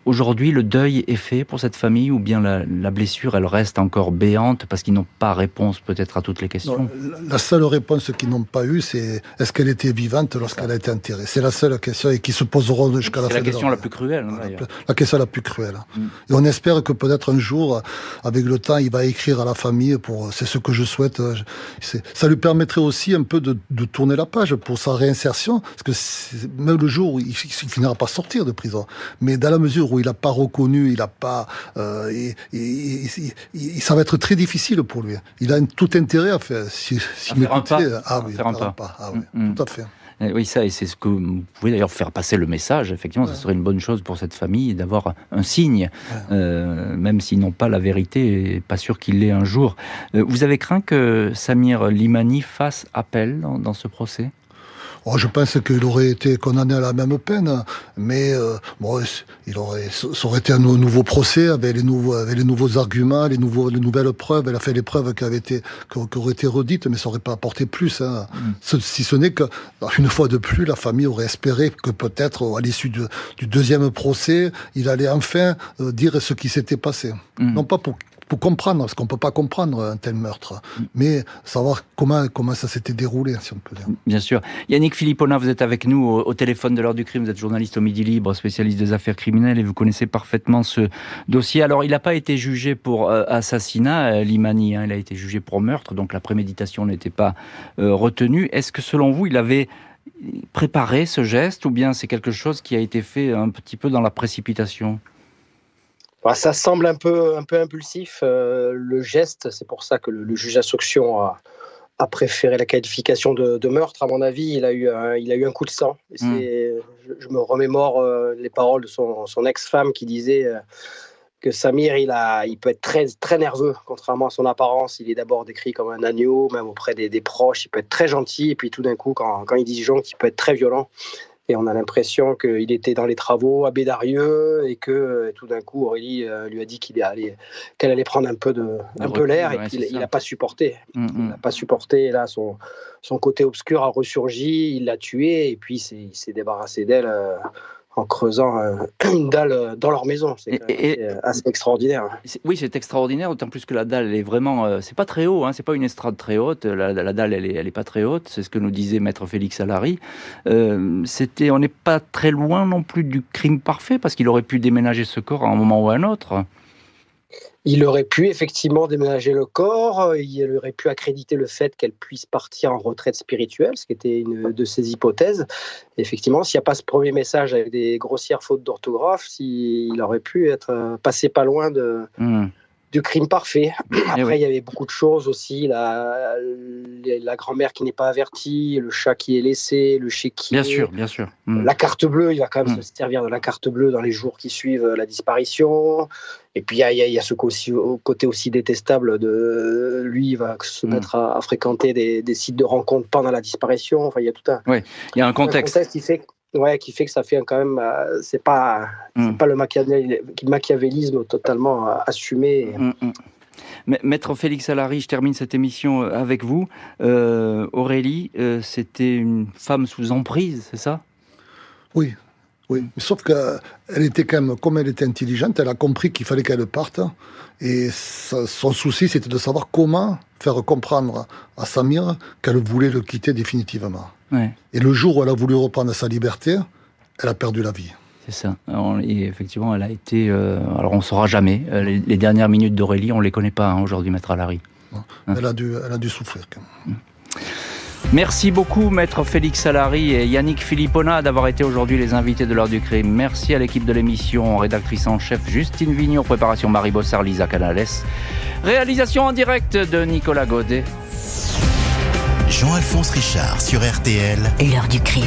Aujourd'hui, le deuil est fait pour cette famille ou bien la blessure, elle reste encore béante parce qu'ils n'ont pas réponse peut-être à toutes les questions? Non, la seule réponse qu'ils n'ont pas eue, c'est est-ce qu'elle était vivante lorsqu'elle a été enterrée? C'est la seule question et qui se poseront jusqu'à la fin. C'est la question la plus cruelle, d'ailleurs. La question la plus cruelle. Et on espère que peut-être un jour, avec le temps, il va écrire à la famille. C'est ce que je souhaite. Ça lui permettrait aussi un peu de tourner la page pour sa réinsertion, parce que même le jour où il finira par sortir de prison, mais dans la mesure où il n'a pas reconnu, il n'a pas, ça va être très difficile pour lui. Il a tout intérêt à faire. Faire un pas. Ah oui, tout à fait. Oui, ça, et c'est ce que vous pouvez d'ailleurs faire passer le message. Effectivement, ça serait une bonne chose pour cette famille d'avoir un signe, même s'ils n'ont pas la vérité, et pas sûr qu'il l'ait un jour. Vous avez craint que Samir Slimani fasse appel dans ce procès? Je pense qu'il aurait été condamné à la même peine, mais ça aurait été un nouveau procès avec les nouveaux arguments, les nouvelles preuves. Elle a fait les preuves qui auraient été redites, mais ça aurait pas apporté plus. Si ce n'est que, une fois de plus, la famille aurait espéré que peut-être à l'issue du deuxième procès, il allait enfin dire ce qui s'était passé. Non pas pour comprendre, parce qu'on peut pas comprendre un tel meurtre, mais savoir comment ça s'était déroulé, si on peut dire. Bien sûr. Yannick Philippona, vous êtes avec nous au téléphone de l'heure du crime, vous êtes journaliste au Midi Libre, spécialiste des affaires criminelles, et vous connaissez parfaitement ce dossier. Alors, il n'a pas été jugé pour assassinat, Slimani, il a été jugé pour meurtre, donc la préméditation n'était pas retenue. Est-ce que, selon vous, il avait préparé ce geste, ou bien c'est quelque chose qui a été fait un petit peu dans la précipitation? Ça semble un peu impulsif, le geste. C'est pour ça que le juge d'instruction a préféré la qualification de meurtre. À mon avis, il a eu un coup de sang. Et je me remémore les paroles de son ex-femme qui disait que Samir, il peut être très, très nerveux, contrairement à son apparence. Il est d'abord décrit comme un agneau, même auprès des proches. Il peut être très gentil, et puis tout d'un coup, quand il disjoncte, il peut être très violent. Et on a l'impression qu'il était dans les travaux à Bédarieux et que tout d'un coup, Aurélie lui a dit qu'elle allait prendre un peu l'air et qu'il n'a pas supporté. Il n'a pas supporté. Et là, son côté obscur a ressurgi, il l'a tuée et puis il s'est débarrassé d'elle en creusant une dalle dans leur maison. C'est assez extraordinaire. Oui, c'est extraordinaire, d'autant plus que la dalle, elle est vraiment... c'est pas très haut, c'est pas une estrade très haute. La dalle, elle est pas très haute. C'est ce que nous disait maître Félix Allary. On n'est pas très loin non plus du crime parfait, parce qu'il aurait pu déménager ce corps à un moment ou à un autre. Il aurait pu effectivement déménager le corps, il aurait pu accréditer le fait qu'elle puisse partir en retraite spirituelle, ce qui était une de ses hypothèses. Et effectivement, s'il n'y a pas ce premier message avec des grossières fautes d'orthographe, il aurait pu être passé pas loin du crime parfait. Après, il y avait beaucoup de choses aussi, la grand-mère qui n'est pas avertie, le chat qui est laissé, le chéquier. Bien sûr. La carte bleue, il va quand même se servir de la carte bleue dans les jours qui suivent la disparition. Et puis, il y a ce côté aussi détestable de lui, il va se mettre à fréquenter des sites de rencontres pendant la disparition. Enfin, il y a tout un... Oui, il y a un contexte. Qui fait que ça fait quand même... c'est pas le machiavélisme totalement assumé. Maître Félix Allary, je termine cette émission avec vous. Aurélie, c'était une femme sous emprise, c'est ça ? Oui. Sauf qu'elle était quand même, comme elle était intelligente, elle a compris qu'il fallait qu'elle parte. Et son souci, c'était de savoir comment faire comprendre à Samir qu'elle voulait le quitter définitivement. Ouais. Et le jour où elle a voulu reprendre sa liberté, elle a perdu la vie. C'est ça. Et effectivement, elle a été... alors, on ne saura jamais. Les dernières minutes d'Aurélie, on ne les connaît pas aujourd'hui, Maître Allary. Elle a dû souffrir quand même. Merci beaucoup, Maître Félix Allary et Yannick Philippona d'avoir été aujourd'hui les invités de l'heure du crime. Merci à l'équipe de l'émission, rédactrice en chef Justine Vignot, préparation Marie Bossard, Lisa Canales, réalisation en direct de Nicolas Godet. Jean-Alphonse Richard sur RTL. L'heure du crime.